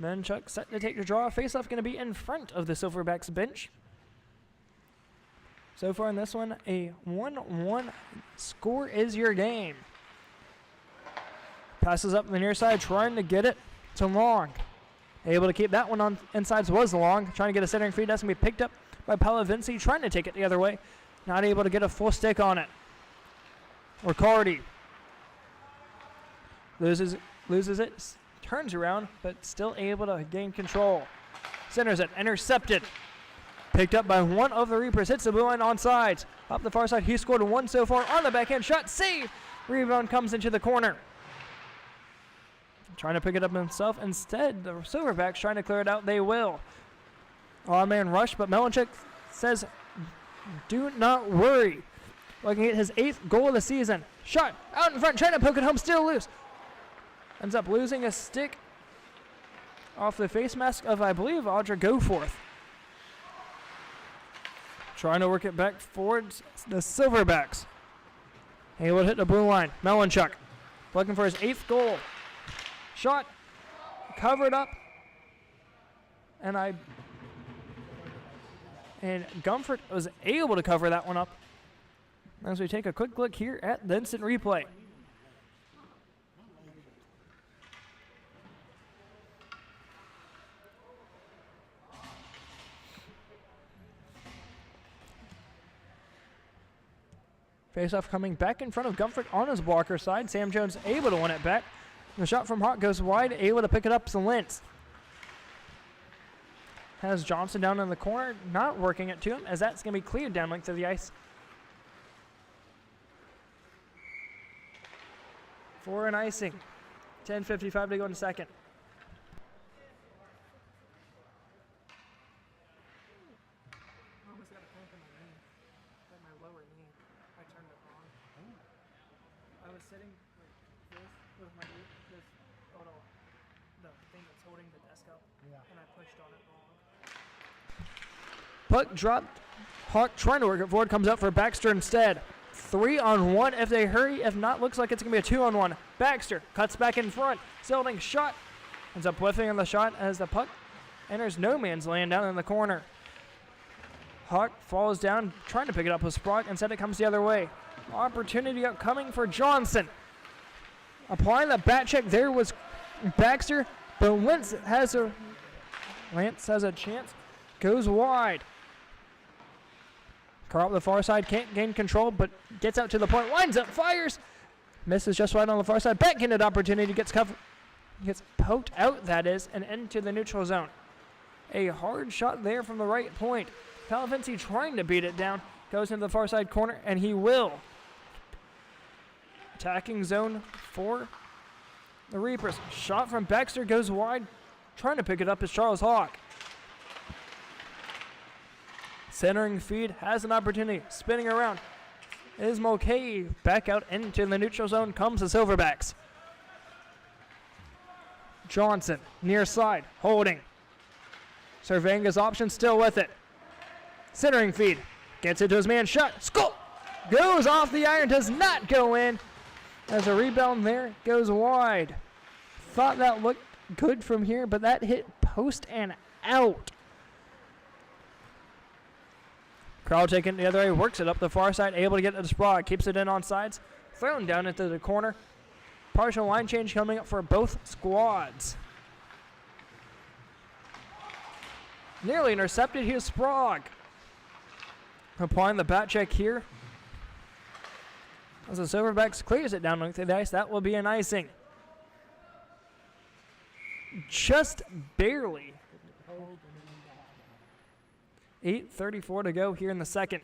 Melanchuk set to take the draw. Face-off going to be in front of the Silverbacks bench. So far in this one, a 1-1 score is your game. Passes up the near side, trying to get it to Long. Able to keep that one on insides was Long. Trying to get a centering feed. That's going to be picked up by Palavinci. Trying to take it the other way. Not able to get a full stick on it. Riccardi loses it. turns around, but still able to gain control. Centers it, intercepted. Picked up by one of the Reapers, hits the blue line on sides. Up the far side, he scored one so far on the backhand shot, save! Rebound comes into the corner. Trying to pick it up himself. Instead, the Silverbacks trying to clear it out. They will. Odd man rush, but Melanchuk says, do not worry. Looking at his 8th goal of the season. Shot out in front, trying to poke it home, still loose. Ends up losing a stick off the face mask of, I believe, Audra Goforth. Trying to work it back forward, the Silverbacks. Able to hit the blue line. Melanchuk looking for his 8th goal. Shot, covered up, and Gumford was able to cover that one up. As we take a quick look here at the instant replay. Face-off coming back in front of Gumford on his blocker side. Sam Jones able to win it back. The shot from Hawk goes wide, able to pick it up to Lentz. Has Johnson down in the corner, not working it to him, as that's going to be cleared down length of the ice. For an icing. 10:55 to go in the second. Almost got a cramp in my knee. Like my lower knee. I turned it wrong. I was sitting like this with my knee, this little, the thing that's holding the desk up, and I pushed on it wrong. Puck dropped. Hawk trying to work it forward, comes up for Baxter instead. 3-on-1 if they hurry. If not, looks like it's going to be a 2-on-1. Baxter cuts back in front. Silding shot. Ends up whiffing on the shot as the puck enters no man's land down in the corner. Hawk falls down, trying to pick it up with Sprague. Instead, it comes the other way. Opportunity upcoming for Johnson. Applying the back check there was Baxter, but Lentz has a chance. Goes wide. Carl up the far side, can't gain control, but gets out to the point, winds up, fires, misses just right on the far side. Backhanded opportunity, gets poked out, that is, and into the neutral zone. A hard shot there from the right point. Palavinci trying to beat it down, goes into the far side corner, and he will. Attacking zone for the Reapers. Shot from Baxter goes wide, trying to pick it up is Charles Hawk. Centering feed has an opportunity. Spinning around is Mulcahy. Back out into the neutral zone comes the Silverbacks. Johnson near side holding. Surveying his option, still with it. Centering feed. Gets it to his man. Shot. Skull. Goes off the iron. Does not go in. As a rebound there goes wide. Thought that looked good from here, but that hit post and out. Crowd taking it the other way, works it up the far side, able to get it to Sprague, keeps it in on sides, thrown down into the corner. Partial line change coming up for both squads. Nearly intercepted, here's Sprague. Applying the back check here. As the Silverbacks clears it down length of the ice, that will be an icing. Just barely. 8:34 to go here in the second.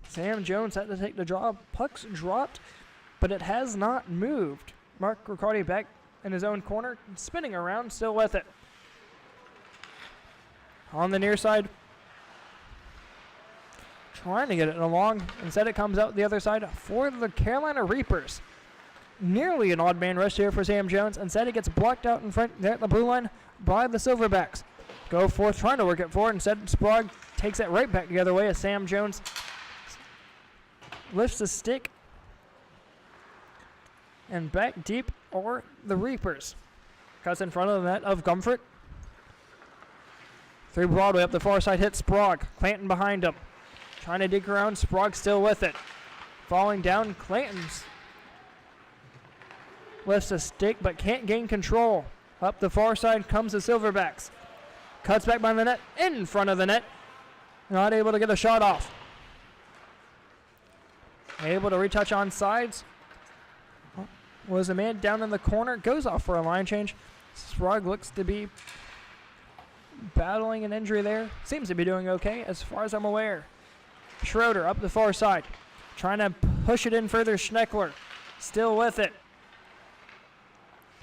Sam Jones had to take the draw. Puck's dropped, but it has not moved. Mark Riccardi back in his own corner, spinning around, still with it. On the near side, trying to get it along. Instead, it comes out the other side for the Carolina Reapers. Nearly an odd man rush here for Sam Jones. Instead, it gets blocked out in front there at the blue line by the Silverbacks. Go forth, trying to work it forward. Instead, Sprague takes it right back the other way as Sam Jones lifts the stick and back deep or the Reapers. Cuts in front of the net of Gumford. Through Broadway up the far side, hits Sprague. Clanton behind him. Trying to dig around, Sprague still with it. Falling down, Clanton's lifts a stick but can't gain control. Up the far side comes the Silverbacks. Cuts back by the net, in front of the net. Not able to get a shot off. Able to retouch on sides. Was a man down in the corner. Goes off for a line change. Sprague looks to be battling an injury there. Seems to be doing okay as far as I'm aware. Schroeder up the far side. Trying to push it in further. Schneckler still with it.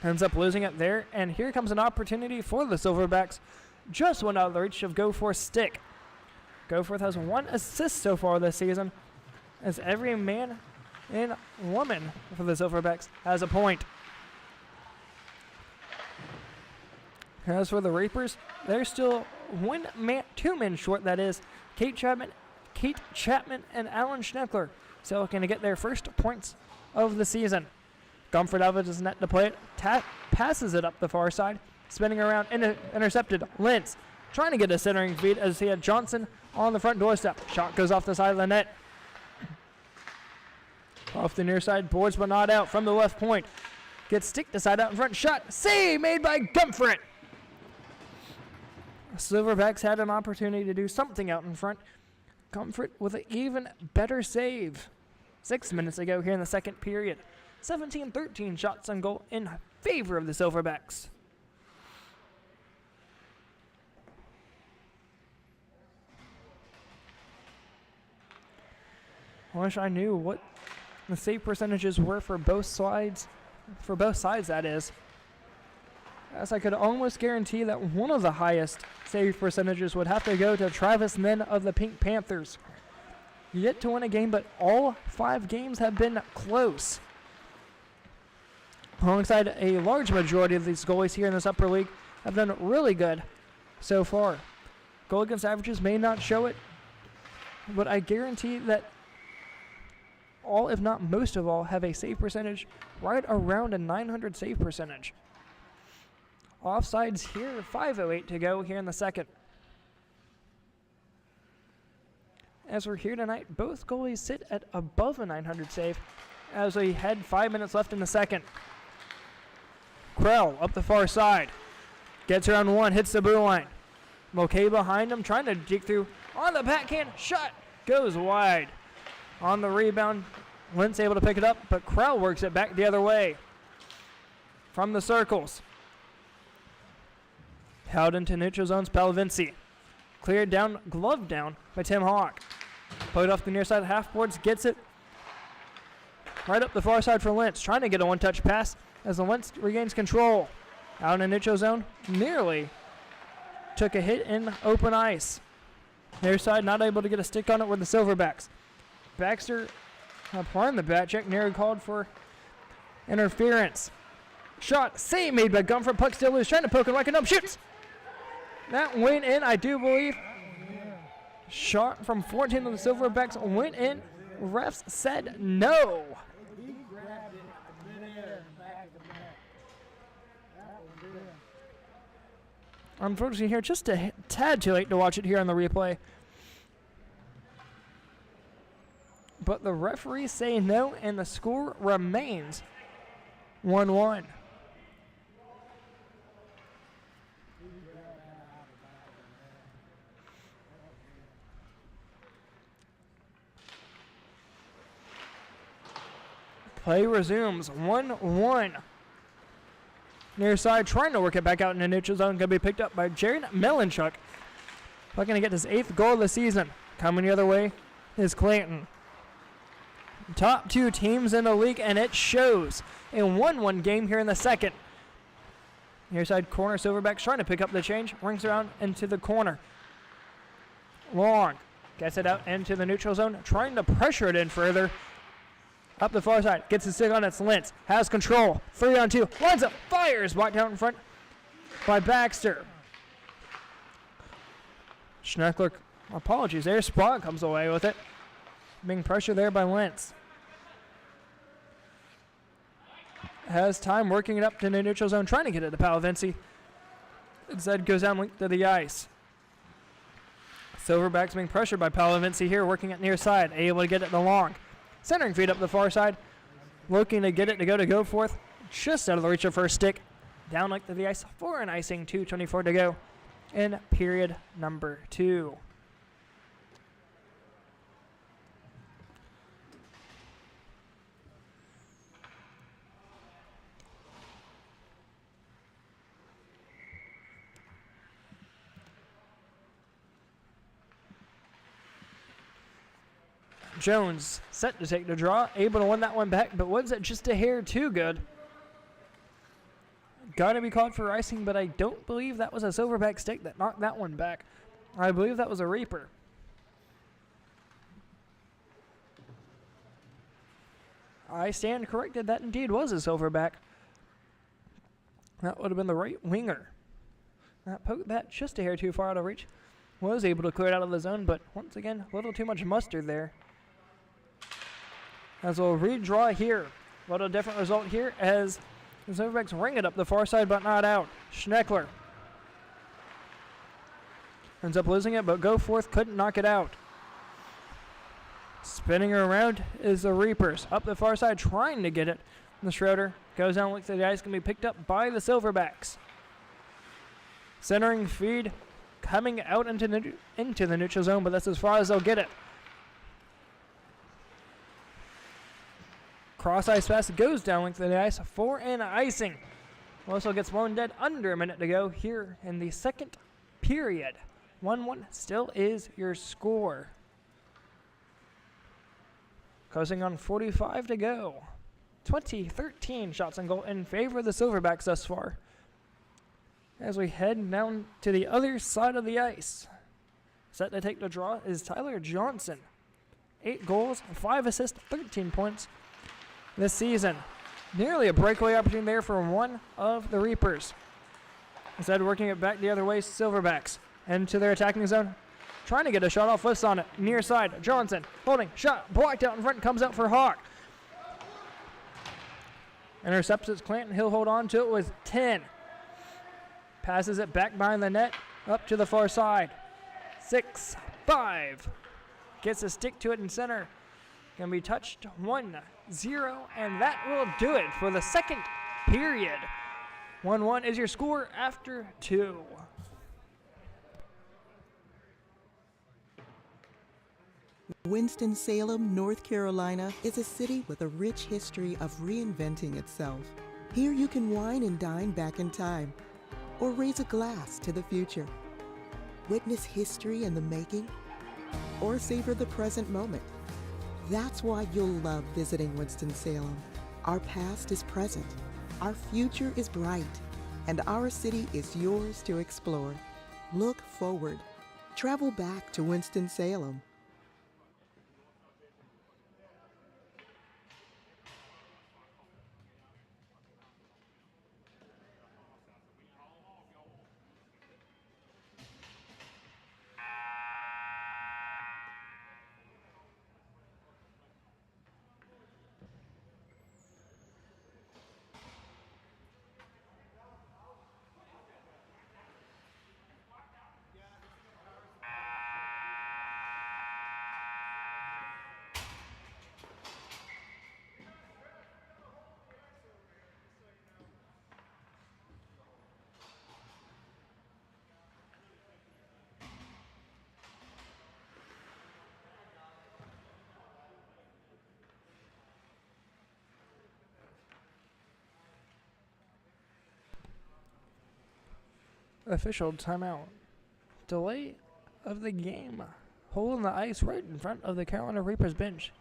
Ends up losing it there. And here comes an opportunity for the Silverbacks. Just went out of the reach of Goforth's stick. Goforth has 1 assist so far this season, as every man and woman for the Silverbacks has a point. As for the Reapers, they're still 2 men short, that is. Kate Chapman and Alan Schneckler still looking to get their first points of the season. Gumford out of his net to play it. Passes it up the far side. Spinning around, intercepted. Lentz trying to get a centering feed as he had Johnson on the front doorstep. Shot goes off the side of the net. Off the near side, boards but not out from the left point. Gets stick to side out in front. Shot, save made by Gumford. Silverbacks had an opportunity to do something out in front. Gumford with an even better save. 6 minutes ago here in the second period. 17-13 shots on goal in favor of the Silverbacks. I wish I knew what the save percentages were for both sides. For both sides, that is. As I could almost guarantee that one of the highest save percentages would have to go to Travis Nen of the Pink Panthers. Yet to win a game, but all 5 games have been close. Alongside a large majority of these goalies here in this upper league have done really good so far. Goal against averages may not show it, but I guarantee that all, if not most of all, have a save percentage right around a 900 save percentage. Offsides here, 5:08 to go here in the second. As we're here tonight, both goalies sit at above a 900 save as we had 5 minutes left in the second. Krell up the far side. Gets around 1, hits the blue line. Mulcahy behind him, trying to dig through on the backhand. Shot goes wide. On the rebound, Lentz able to pick it up, but Krell works it back the other way. From the circles. Held into neutral zones, Palavinci. Cleared down, gloved down by Tim Hawk. Played off the near side half boards, gets it right up the far side for Lentz. Trying to get a one-touch pass as the Lentz regains control. Out in the neutral zone, nearly took a hit in open ice. Near side, not able to get a stick on it with the Silverbacks. Baxter applying the back check, nearly called for interference. Shot, save made by Gumford. Puck still loose, trying to poke him like a numb. Shoots! That went in, I do believe. Shot from 14 of the Silverbacks went in. Refs said no. He grabbed it midair back of the net. That was good. Unfortunately here, just a tad too late to watch it here on the replay. But the referees say no, and the score remains 1-1. Play resumes, 1-1. Near side, trying to work it back out in the neutral zone. Going to be picked up by Jared Melanchuk. Looking to get his 8th goal of the season. Coming the other way is Clanton. Top 2 teams in the league, and it shows. A 1-1 game here in the second. Near side corner, Silverbacks trying to pick up the change. Rings around into the corner. Long. Gets it out into the neutral zone. Trying to pressure it in further. Up the far side, gets his stick on it, Lentz, has control, 3-on-2, lines up, fires, blocked out in front by Baxter. Schneckler, apologies there, Sprague comes away with it, being pressured there by Lentz. Has time working it up to the neutral zone, trying to get it to Palavinci. Instead goes down linked to the ice. Silverbacks being pressured by Palavinci here, working it near side, able to get it to Long. Centering feed up the far side. Looking to get it to go to Goforth. Just out of the reach of first stick. down length of the ice for an icing, 2:24 to go in period number 2. Jones set to take the draw, able to win that one back, but was it just a hair too good? Got to be called for icing, but I don't believe that was a Silverback stick that knocked that one back. I believe that was a Reaper. I stand corrected. That indeed was a Silverback. That would have been the right winger. That poked that just a hair too far out of reach. Was able to clear it out of the zone, but once again, a little too much mustard there. As we'll redraw here. A little different result here as the Silverbacks ring it up the far side, but not out. Schneckler ends up losing it, but Goforth couldn't knock it out. Spinning her around is the Reapers. Up the far side, trying to get it. The Schroeder goes down, looks like the ice can be picked up by the Silverbacks. Centering feed coming out into the neutral zone, but that's as far as they'll get it. Cross ice pass goes down length of the ice for an icing. Also gets blown dead under a minute to go here in the second period. 1-1 still is your score. Closing on 45 to go. 20-13 shots on goal in favor of the Silverbacks thus far. As we head down to the other side of the ice. Set to take the draw is Tyler Johnson. 8 goals, 5 assists, 13 points this season. Nearly a breakaway opportunity there for one of the Reapers. Instead, working it back the other way, Silverbacks into their attacking zone. Trying to get a shot off lifts on it. Near side, Johnson holding, shot, blocked out in front, comes out for Hawk. Intercepts it, Clanton, he'll hold on to it with 10. Passes it back behind the net, up to the far side. 6-5. Gets a stick to it in center. Can be touched 1-0, and that will do it for the second period. 1-1 is your score after 2. Winston-Salem, North Carolina is a city with a rich history of reinventing itself. Here you can wine and dine back in time, or raise a glass to the future. Witness history in the making, or savor the present moment. That's why you'll love visiting Winston-Salem. Our past is present, our future is bright, and our city is yours to explore. Look forward. Travel back to Winston-Salem. Official timeout. Delay of the game. Hole in the ice right in front of the Carolina Reapers bench.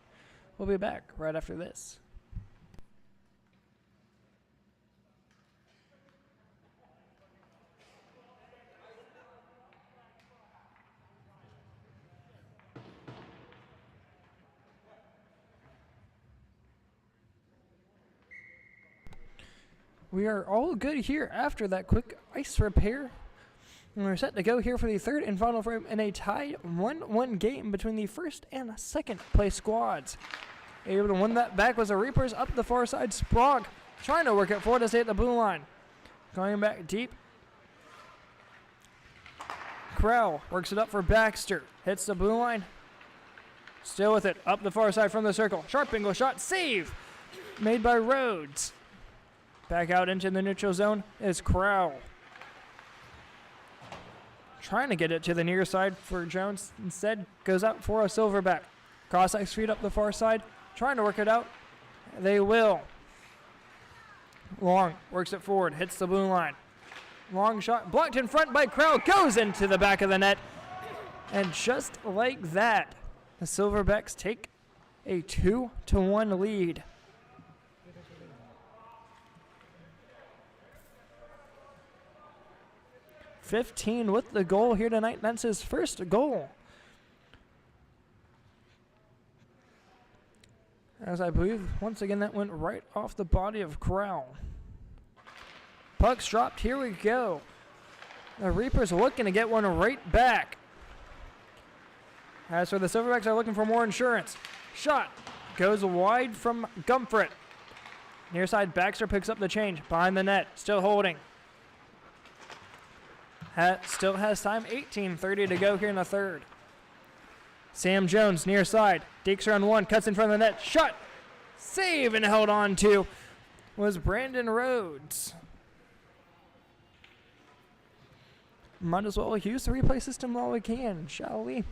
We'll be back right after this. We are all good here after that quick ice repair. And we're set to go here for the third and final frame in a tied 1-1 game between the first and second place squads. Able to win that back was the Reapers up the far side. Sprague trying to work it forward to stay at the blue line. Going back deep. Crowell works it up for Baxter. Hits the blue line. Still with it. Up the far side from the circle. Sharp angle shot. Save. Made by Rhodes. Back out into the neutral zone is Crowell. Trying to get it to the near side for Jones. Instead, goes out for a Silverback. Cross-ice feed up the far side. Trying to work it out. They will. Long works it forward. Hits the blue line. Long shot. Blocked in front by Crowell. Goes into the back of the net. And just like that, the Silverbacks take a 2-1 lead. $15 with the goal here tonight. That's his first goal. As I believe, once again, that went right off the body of Crowell. Puck's dropped. Here we go. The Reapers looking to get one right back. As for the Silverbacks, are looking for more insurance. Shot goes wide from Gumfret. Near side, Baxter picks up the change. Behind the net, still holding. Still has time, 18:30 to go here in the third. Sam Jones near side, dekes around one, cuts in front of the net, shot, save, and held on to was Brandon Rhodes. Might as well use the replay system while we can, shall we?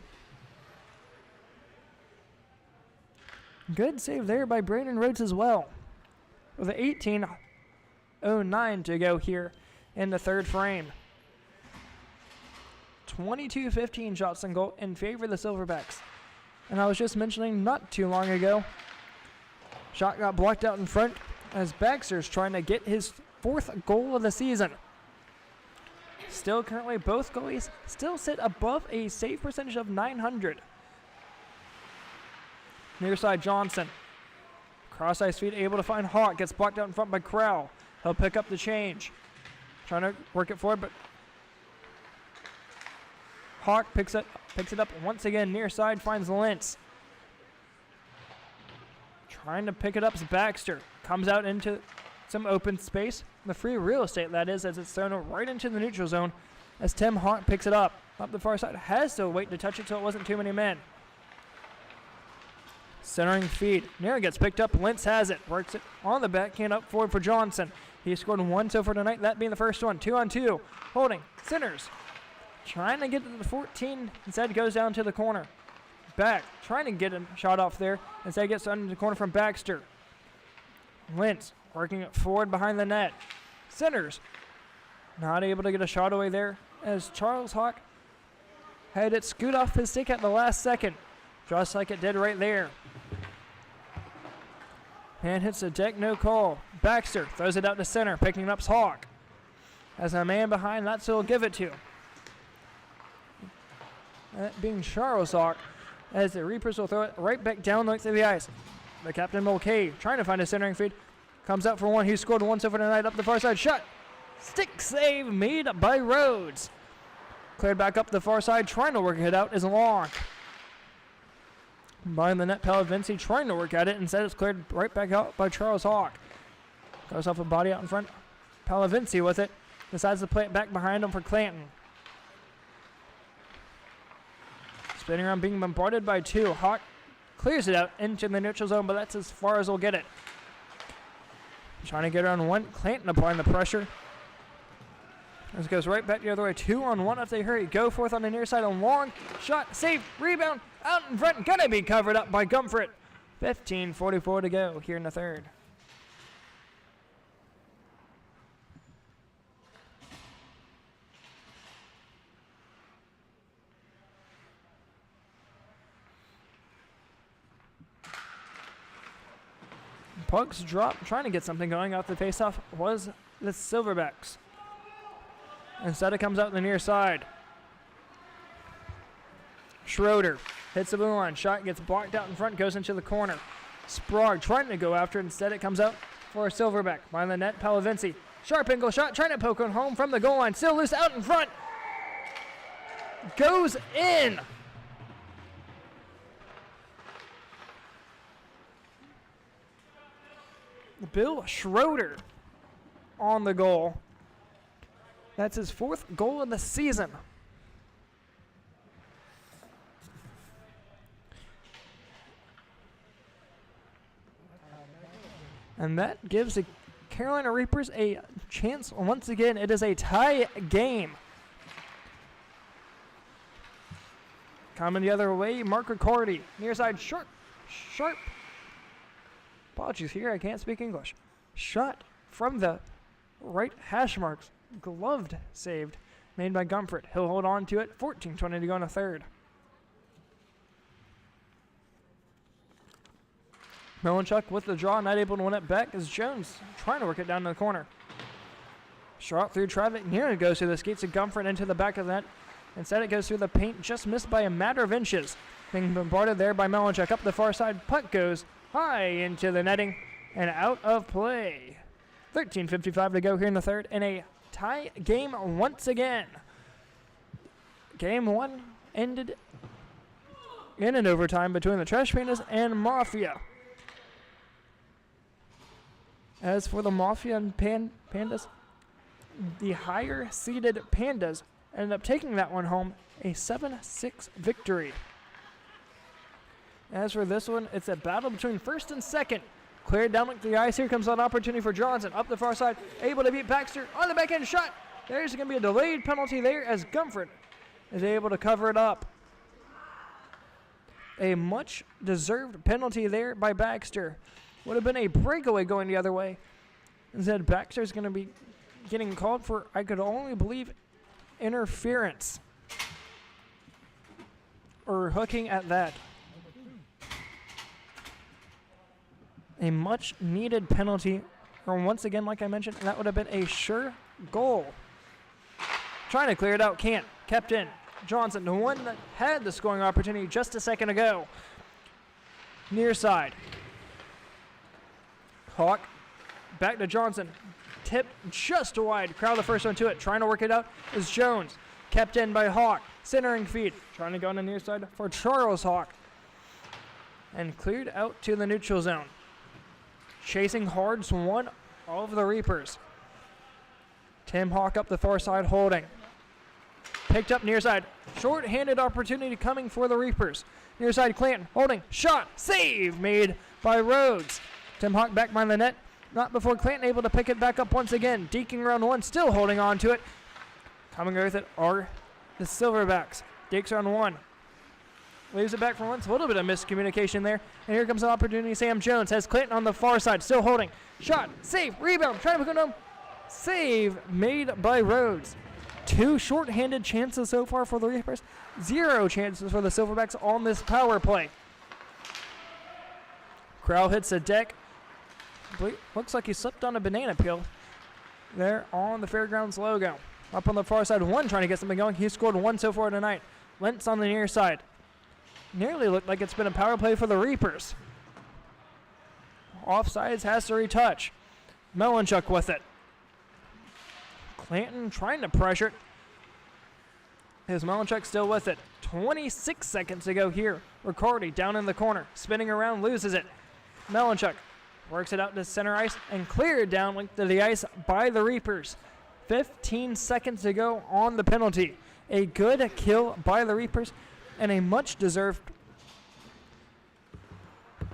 Good save there by Brandon Rhodes as well. With 18:09 to go here in the third frame. 22-15 shots on goal in favor of the Silverbacks. And I was just mentioning not too long ago, shot got blocked out in front as Baxter's trying to get his fourth goal of the season. Still currently both goalies still sit above a save percentage of .900. Near side Johnson. Cross ice feed able to find Hawk. Gets blocked out in front by Crowell. He'll pick up the change. Trying to work it forward, but Hawk picks it up once again. Near side finds Lentz. Trying to pick it up is Baxter. Comes out into some open space. The free real estate, that is, as it's thrown right into the neutral zone as Tim Hawk picks it up. Up the far side. Has to wait to touch it till it wasn't too many men. Centering feed. Near gets picked up. Lentz has it. Works it on the backhand up forward for Johnson. He scored one so far tonight, that being the first one. 2-on-2. Holding. Centers. Trying to get to the 14. Instead goes down to the corner. Back. Trying to get a shot off there. Instead gets under the corner from Baxter. Lentz working it forward behind the net. Centers. Not able to get a shot away there as Charles Hawk had it scoot off his stick at the last second. Just like it did right there. And hits the deck, no call. Baxter throws it out to center, picking it up Hawk. As a man behind, that's who he'll give it to. That being Charles Hawk, as the Reapers will throw it right back down the length of the ice. The captain Mulcahy trying to find a centering feed. Comes out for one. He scored once over tonight up the far side. Shot. Stick save made by Rhodes. Cleared back up the far side. Trying to work it out is Long. Behind the net, Palavinci trying to work at it. Instead, it's cleared right back out by Charles Hawk. Goes off a body out in front. Palavinci with it. Decides to play it back behind him for Clanton. Spinning around, being bombarded by two. Hawk clears it out into the neutral zone, but that's as far as he'll get it. Trying to get around one. Clanton applying the pressure. This goes right back the other way. 2-on-1 if they hurry. Go forth on the near side. A long shot. Save. Rebound. Out in front. Gonna be covered up by Gumfret. 15:44 to go here in the third. Puck's drop. Trying to get something going off the faceoff was the Silverbacks. Instead, it comes out the near side. Schroeder hits the blue line. Shot gets blocked out in front, goes into the corner. Sprague trying to go after it. Instead, it comes out for a Silverback. Behind the net, Palavinci. Sharp angle shot, trying to poke it home from the goal line. Still loose out in front. Goes in. Bill Schroeder on the goal. That's his fourth goal of the season. And that gives the Carolina Reapers a chance once again. It is a tie game. Coming the other way, Mark Riccardi. Near side, sharp. Apologies here, I can't speak English. Shot from the right hash marks. Gloved, saved. Made by Gumford. He'll hold on to it. 14-20 to go in the third. Melanchuk with the draw, not able to win it back as Jones trying to work it down to the corner. Shot through traffic, nearly goes through the skates of Gumford into the back of the net. Instead it goes through the paint, just missed by a matter of inches. Being bombarded there by Melanchuk up the far side. Puck goes high into the netting and out of play. 13:55 to go here in the third in a tie game once again. Game one ended in an overtime between the Trash Pandas and Mafia. As for the Mafia and Pandas, the higher seeded Pandas ended up taking that one home, a 7-6 victory. As for this one, it's a battle between first and second. Cleared down the ice. Here comes an opportunity for Johnson. Up the far side, able to beat Baxter on the backhand shot. There's going to be a delayed penalty there as Gumford is able to cover it up. A much deserved penalty there by Baxter. Would have been a breakaway going the other way. Instead, Baxter's going to be getting called for, I could only believe, interference. Or hooking at that. A much needed penalty. Or once again, like I mentioned, that would have been a sure goal. Trying to clear it out, can't. Kept in. Johnson, the one that had the scoring opportunity just a second ago. Near side. Hawk, back to Johnson. Tip just wide. Crowd the first one to it. Trying to work it out is Jones. Kept in by Hawk. Centering feed. Trying to go on the near side for Charles Hawk. And cleared out to the neutral zone. Chasing hard, one of the Reapers. Tim Hawk up the far side holding. Picked up near side. Short-handed opportunity coming for the Reapers. Near side Clanton holding. Shot. Save made by Rhodes. Tim Hawk back behind the net. Not before Clanton able to pick it back up once again. Deking around one. Still holding on to it. Coming with it are the Silverbacks. Dakes on one. Leaves it back for once. A little bit of miscommunication there. And here comes an opportunity. Sam Jones has Clanton on the far side. Still holding. Shot. Save. Rebound. Trying to put it home. Save made by Rhodes. 2 short-handed chances so far for the Reapers. 0 chances for the Silverbacks on this power play. Crowell hits the deck. Looks like he slipped on a banana peel there on the Fairgrounds logo. Up on the far side, one trying to get something going. He scored 1 so far tonight. Lentz on the near side. Nearly looked like it's been a power play for the Reapers. Offsides has to retouch. Melanchuk with it. Clanton trying to pressure it. Is Melanchuk still with it? 26 seconds to go here. Riccardi down in the corner. Spinning around, loses it. Melanchuk works it out to center ice and cleared down to the ice by the Reapers. 15 seconds to go on the penalty. A good kill by the Reapers and a much-deserved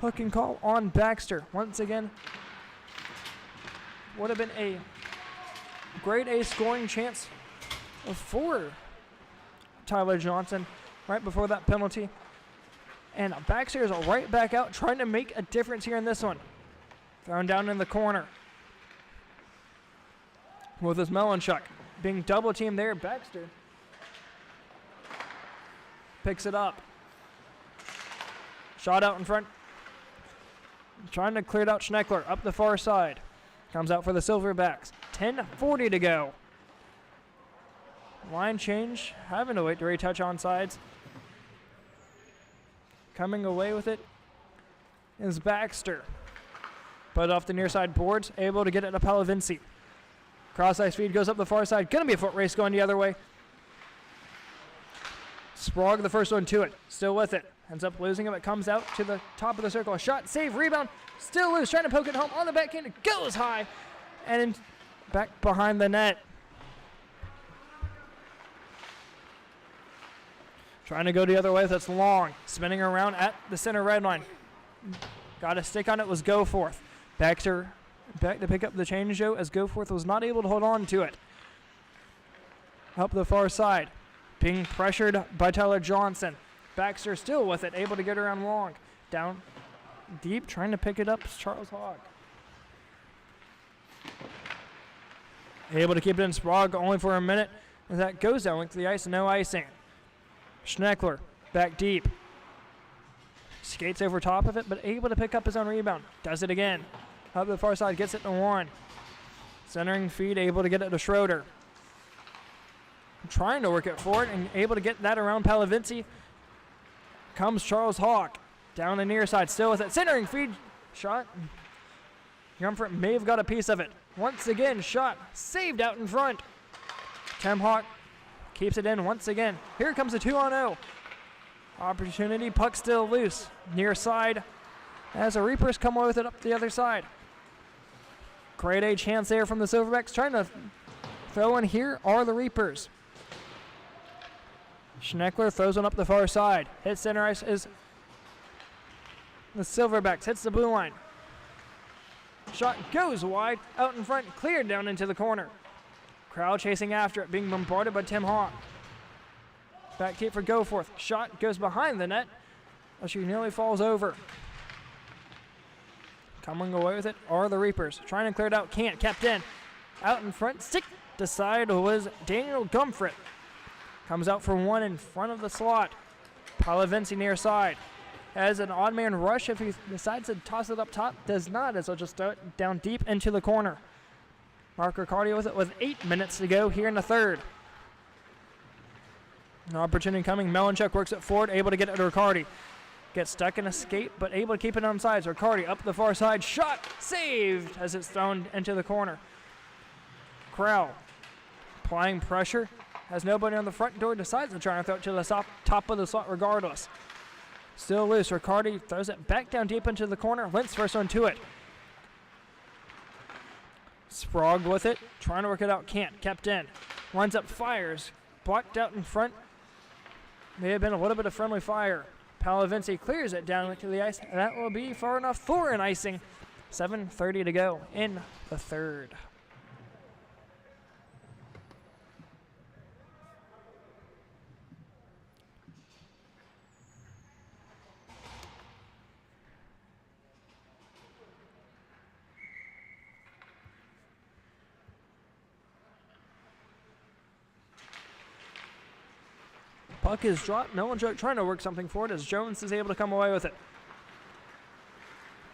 hooking call on Baxter. Once again, would have been a grade A scoring chance for Tyler Johnson right before that penalty. And Baxter is right back out trying to make a difference here in this one. Thrown down in the corner. With his Melanchuk being double teamed there, Baxter picks it up. Shot out in front. Trying to clear it out Schneckler up the far side. Comes out for the Silverbacks. 10:40 to go. Line change. Having to wait to retouch on sides. Coming away with it is Baxter. Put off the near side boards. Able to get it to Palavinci. Cross ice feed goes up the far side. Gonna be a foot race going the other way. Sprague the first one to it. Still with it. Ends up losing him. It comes out to the top of the circle. Shot, save, rebound. Still loose. Trying to poke it home on the backhand. It goes high. And back behind the net. Trying to go the other way. That's long. Spinning around at the center red line. Got a stick on it. Was Goforth. Baxter back to pick up the change, though, as Goforth was not able to hold on to it. Up the far side, being pressured by Tyler Johnson. Baxter still with it, able to get around long. Down deep, trying to pick it up, Charles Hogg. Able to keep it in Sprague only for a minute. And that goes down to the ice, no icing. Schneckler back deep. Skates over top of it, but able to pick up his own rebound. Does it again. Up the far side, gets it to one. Centering feed, able to get it to Schroeder. Trying to work it forward and able to get that around Palavinci. Comes Charles Hawk. Down the near side, still with it. Centering feed, shot. Comfort may have got a piece of it. Once again, shot saved out in front. Tim Hawk keeps it in once again. Here comes a 2-on-0. Opportunity, puck still loose. Near side as the Reapers come away with it up the other side. Great A chance there from the Silverbacks. Trying to throw in here are the Reapers. Schneckler throws one up the far side. Hits center ice is the Silverbacks. Hits the blue line. Shot goes wide, out in front, cleared down into the corner. Crowd chasing after it, being bombarded by Tim Hawk. Back deep for Goforth. Shot goes behind the net as she nearly falls over. Coming away with it are the Reapers. Trying to clear it out, can't. Kept in. Out in front, stick to side was Daniel Gumfret. Comes out for one in front of the slot. Palavinci near side. Has an odd man rush if he decides to toss it up top. Does not, as he'll just throw it down deep into the corner. Mark Riccardi with it with 8 minutes to go here in the third. An opportunity coming. Melanchuk works it forward, able to get it to Riccardi. Gets stuck in a skate, but able to keep it on sides. Riccardi up the far side. Shot saved as it's thrown into the corner. Crowell applying pressure. Has nobody on the front door. Decides to try and throw it to the top of the slot regardless. Still loose. Riccardi throws it back down deep into the corner. Lentz first one to it. Sprague with it. Trying to work it out. Can't. Kept in. Lines up. Fires. Blocked out in front. May have been a little bit of friendly fire. Palavinci clears it down to the ice. And that will be far enough for an icing. 7:30 to go in the third. Puck is dropped. Melanchuk trying to work something for it as Jones is able to come away with it.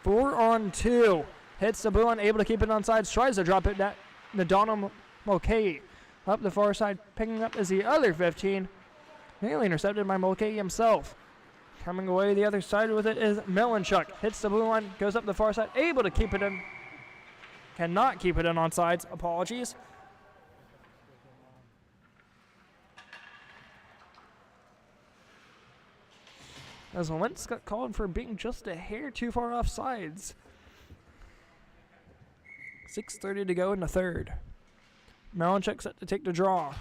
4-on-2. Hits the blue line, able to keep it on sides. Tries to drop it to Donald Mulcahy. Up the far side, picking up is the other 15. Nearly intercepted by Mulcahy himself. Coming away the other side with it is Melanchuk. Hits the blue line, goes up the far side, able to keep it in. Cannot keep it in on sides. Apologies. As Wentz got called for being just a hair too far off sides. 6:30 to go in the third. Melanchuk set to take the draw.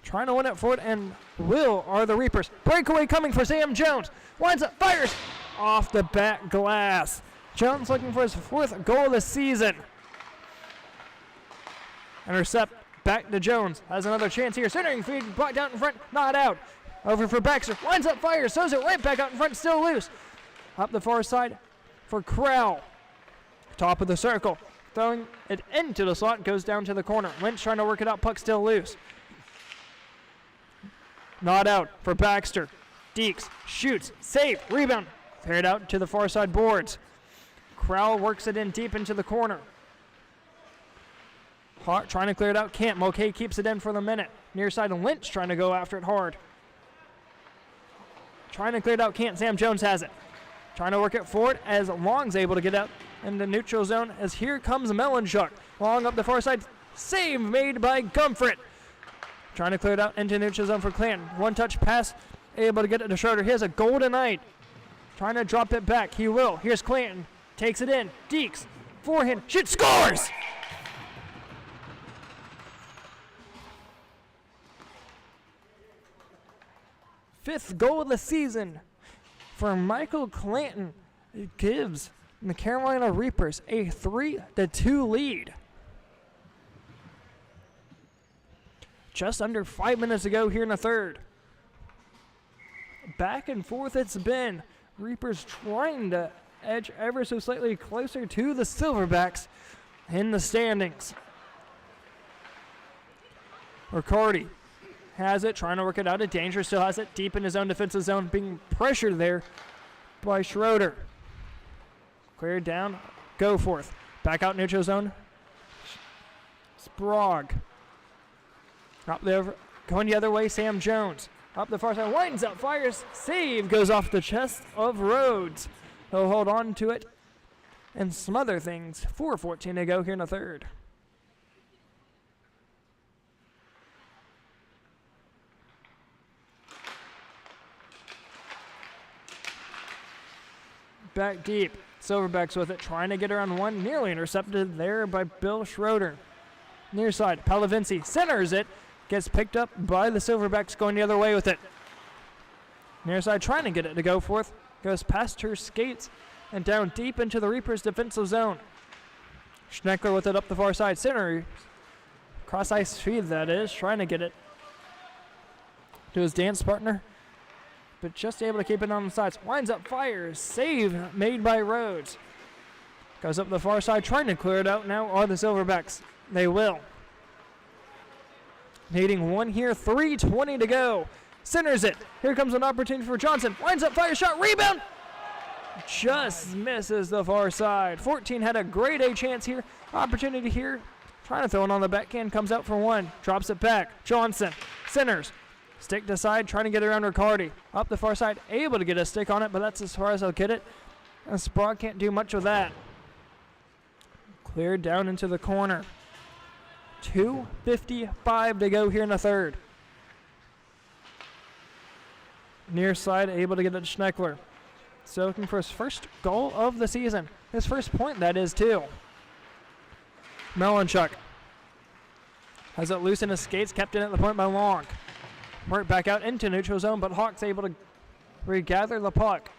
Trying to win it forward, and will are the Reapers. Breakaway coming for Sam Jones. Winds up, fires off the back glass. Jones looking for his 4th goal of the season. Intercept back to Jones. Has another chance here. Centering feed, blocked out in front, not out. Over for Baxter. Winds up, fires, throws it right back out in front, still loose. Up the far side for Crowell. Top of the circle. Throwing it into the slot, goes down to the corner. Lynch trying to work it out, puck still loose. Not out for Baxter. Deeks shoots, save, rebound. Cleared out to the far side boards. Crowell works it in deep into the corner. Hart trying to clear it out, can't. Mulcahy keeps it in for the minute. Near side, Lynch trying to go after it hard. Trying to clear it out, can't. Sam Jones has it. Trying to work it forward as Long's able to get out in the neutral zone as here comes Melanchuk. Long up the far side. Save made by Gumfret. Trying to clear it out into neutral zone for Clanton. One touch pass. Able to get it to Schroeder. He has a goal tonight. Trying to drop it back. He will. Here's Clanton. Takes it in. Deeks. Forehand. Shoot. Scores! Fifth goal of the season for Michael Clanton. It gives And the Carolina Reapers a 3-2 lead. Just under 5 minutes to go here in the third. Back and forth it's been. Reapers trying to edge ever so slightly closer to the Silverbacks in the standings. Riccardi has it, trying to work it out. A danger, still has it deep in his own defensive zone, being pressured there by Schroeder. Cleared down, Goforth. Back out neutral zone. Sprague. Up there, going the other way, Sam Jones. Up the far side, winds up, fires, save, goes off the chest of Rhodes. He'll hold on to it and smother things. 4:14 to go here in the third. Back deep, Silverbacks with it, trying to get around one, nearly intercepted there by Bill Schroeder. Near side, Palavinci centers it, gets picked up by the Silverbacks, going the other way with it. Near side, trying to get it to go forth, goes past her skates and down deep into the Reapers' defensive zone. Schneckler with it up the far side, center, cross ice feed that is, trying to get it to his dance partner, but just able to keep it on the sides. Winds up, fires, save made by Rhodes. Goes up the far side, trying to clear it out now are the Silverbacks. They will. Needing one here, 3:20 to go. Centers it. Here comes an opportunity for Johnson. Winds up, fire shot, rebound. Just misses the far side. 14 had a grade A chance here. Opportunity here. Trying to throw it on the backhand. Comes out for one. Drops it back. Johnson centers. Stick to side, trying to get around Riccardi. Up the far side, able to get a stick on it, but that's as far as he'll get it. And Sprague can't do much with that. Cleared down into the corner. 2:55 to go here in the third. Near side, able to get it to Schneckler. So looking for his first goal of the season. His first point, that is, too. Melanchuk has it loose in his skates, kept in at the point by Long. Work back out into neutral zone, but Hawks able to regather the puck.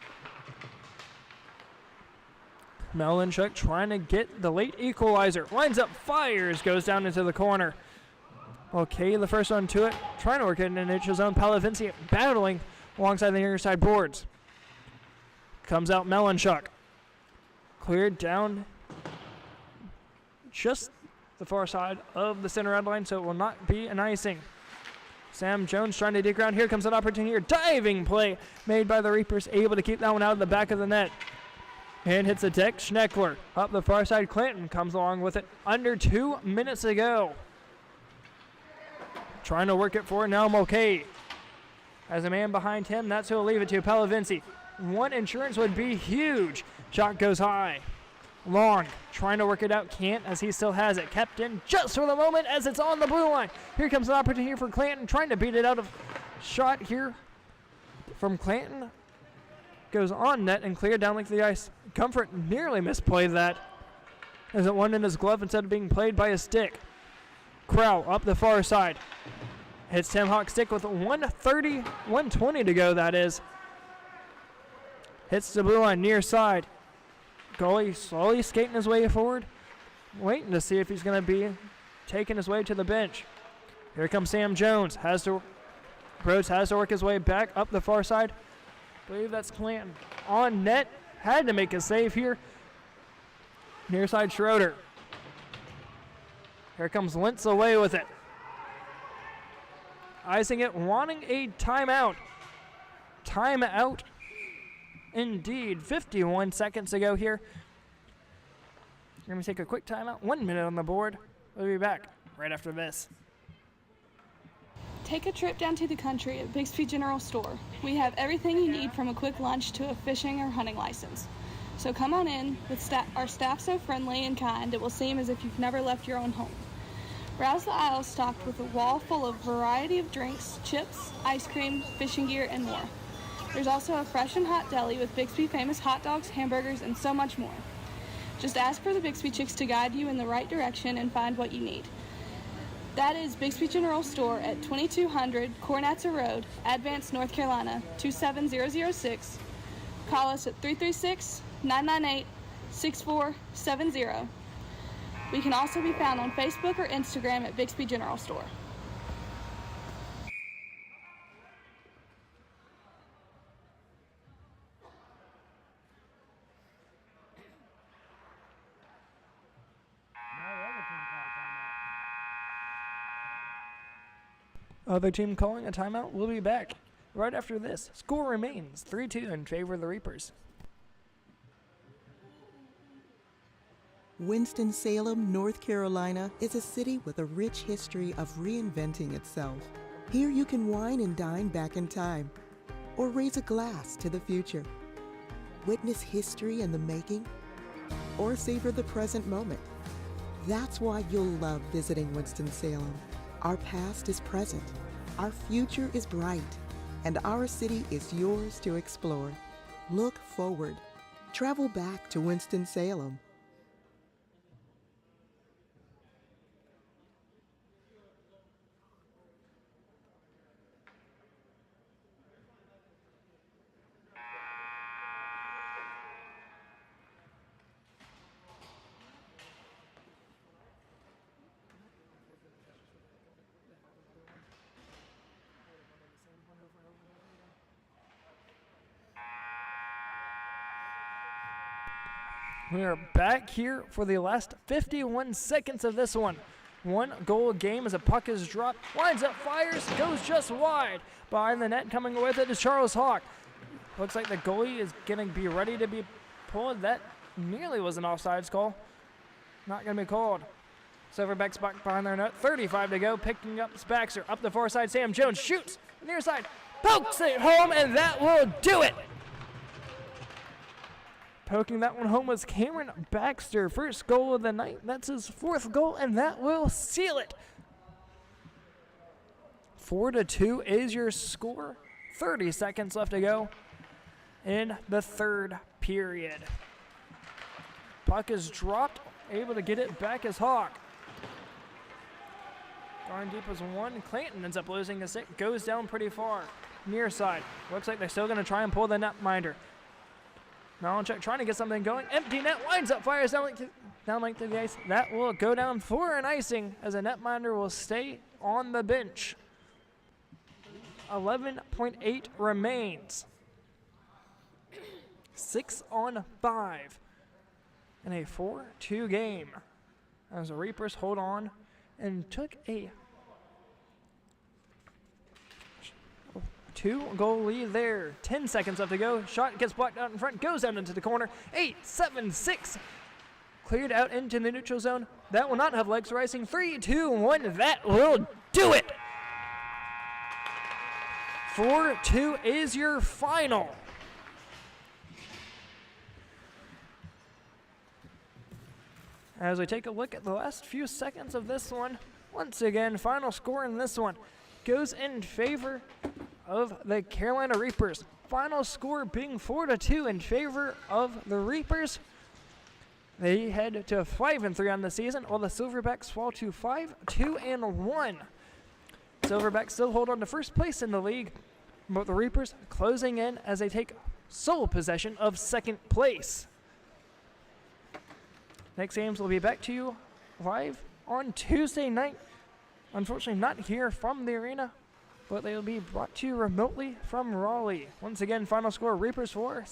Melanchuk trying to get the late equalizer. Lines up, fires, goes down into the corner. Okay, the first one to it. Trying to work it in the neutral zone. Palavinci battling alongside the near side boards. Comes out Melanchuk. Cleared down just the far side of the center red line, so it will not be an icing. Sam Jones trying to dig around. Here comes an opportunity here. Diving play made by the Reapers, able to keep that one out of the back of the net. And hits a deck. Schneckler up the far side. Clinton comes along with it. Under 2 minutes to go. Trying to work it for now Mulcahy. As a man behind him, that's who will leave it to. Palavinci. One insurance would be huge. Shot goes high. Long trying to work it out, can't, as he still has it. Kept in just for the moment as it's on the blue line. Here comes an opportunity for Clanton, trying to beat it out of shot here from Clanton. Goes on net and cleared down like the ice. Comfort nearly misplayed that as it went in his glove instead of being played by his stick. Crow up the far side. Hits Tim Hawk stick with 1:20 to go, that is. Hits the blue line near side. Goalie slowly skating his way forward, waiting to see if he's going to be taking his way to the bench. Here comes Sam Jones. Rhodes has to work his way back up the far side. I believe that's Clanton. On net, had to make a save here. Near side Schroeder. Here comes Lentz away with it. Icing it, wanting a timeout. Timeout. Indeed, 51 seconds to go here. We're going to take a quick timeout. 1 minute on the board. We'll be back right after this. Take a trip down to the country at Bixby General Store. We have everything you need from a quick lunch to a fishing or hunting license. So come on in, with our staff so friendly and kind it will seem as if you've never left your own home. Browse the aisles stocked with a wall full of variety of drinks, chips, ice cream, fishing gear, and more. There's also a fresh and hot deli with Bixby famous hot dogs, hamburgers, and so much more. Just ask for the Bixby Chicks to guide you in the right direction and find what you need. That is Bixby General Store at 2200 Cornatza Road, Advance, North Carolina, 27006. Call us at 336-998-6999 888-888-6470. We can also be found on Facebook or Instagram at Bixby General Store. Other team calling a timeout. We'll be back right after this. Score remains 3-2 in favor of the Reapers. Winston-Salem, North Carolina is a city with a rich history of reinventing itself. Here you can wine and dine back in time, or raise a glass to the future. Witness history in the making, or savor the present moment. That's why you'll love visiting Winston-Salem. Our past is present, our future is bright, and our city is yours to explore. Look forward. Travel back to Winston-Salem. We are back here for the last 51 seconds of this one. 1 goal game as a puck is dropped. Winds up, fires, goes just wide. Behind the net, coming with it is Charles Hawk. Looks like the goalie is going to be ready to be pulled. That nearly was an offsides call. Not going to be called. Silverbacks back behind their net. 35 to go. Picking up Baxter. Up the far side. Sam Jones shoots. Near side. Pokes it home, and that will do it. Poking that one home was Cameron Baxter. First goal of the night. That's his 4th goal, and that will seal it. 4-2 is your score. 30 seconds left to go in the 3rd period. Puck is dropped. Able to get it back as Hawk. Going deep as one. Clayton ends up losing a stick. Goes down pretty far. Near side. Looks like they're still going to try and pull the netminder. Malinchuk trying to get something going. Empty net, winds up, fires down length to the ice. That will go down for an icing as a netminder will stay on the bench. 11.8 remains. 6-on-5 in a 4-2 game as the Reapers hold on and took a 2-goal lead there. 10 seconds left to go. Shot gets blocked out in front, goes down into the corner. 8-7-6. Cleared out into the neutral zone. That will not have legs for icing. 3-2-1. That will do it. 4-2 is your final. As we take a look at the last few seconds of this one, once again, final score in this one goes in favor of the Carolina Reapers. Final score being 4-2 in favor of the Reapers. They head to 5-3 on the season, while the Silverbacks fall to 5-2-1. Silverbacks still hold on to first place in the league, but the Reapers closing in as they take sole possession of 2nd place. Next games will be back to you live on Tuesday night. Unfortunately, not here from the arena, but they will be brought to you remotely from Raleigh. Once again, final score, Reapers 4,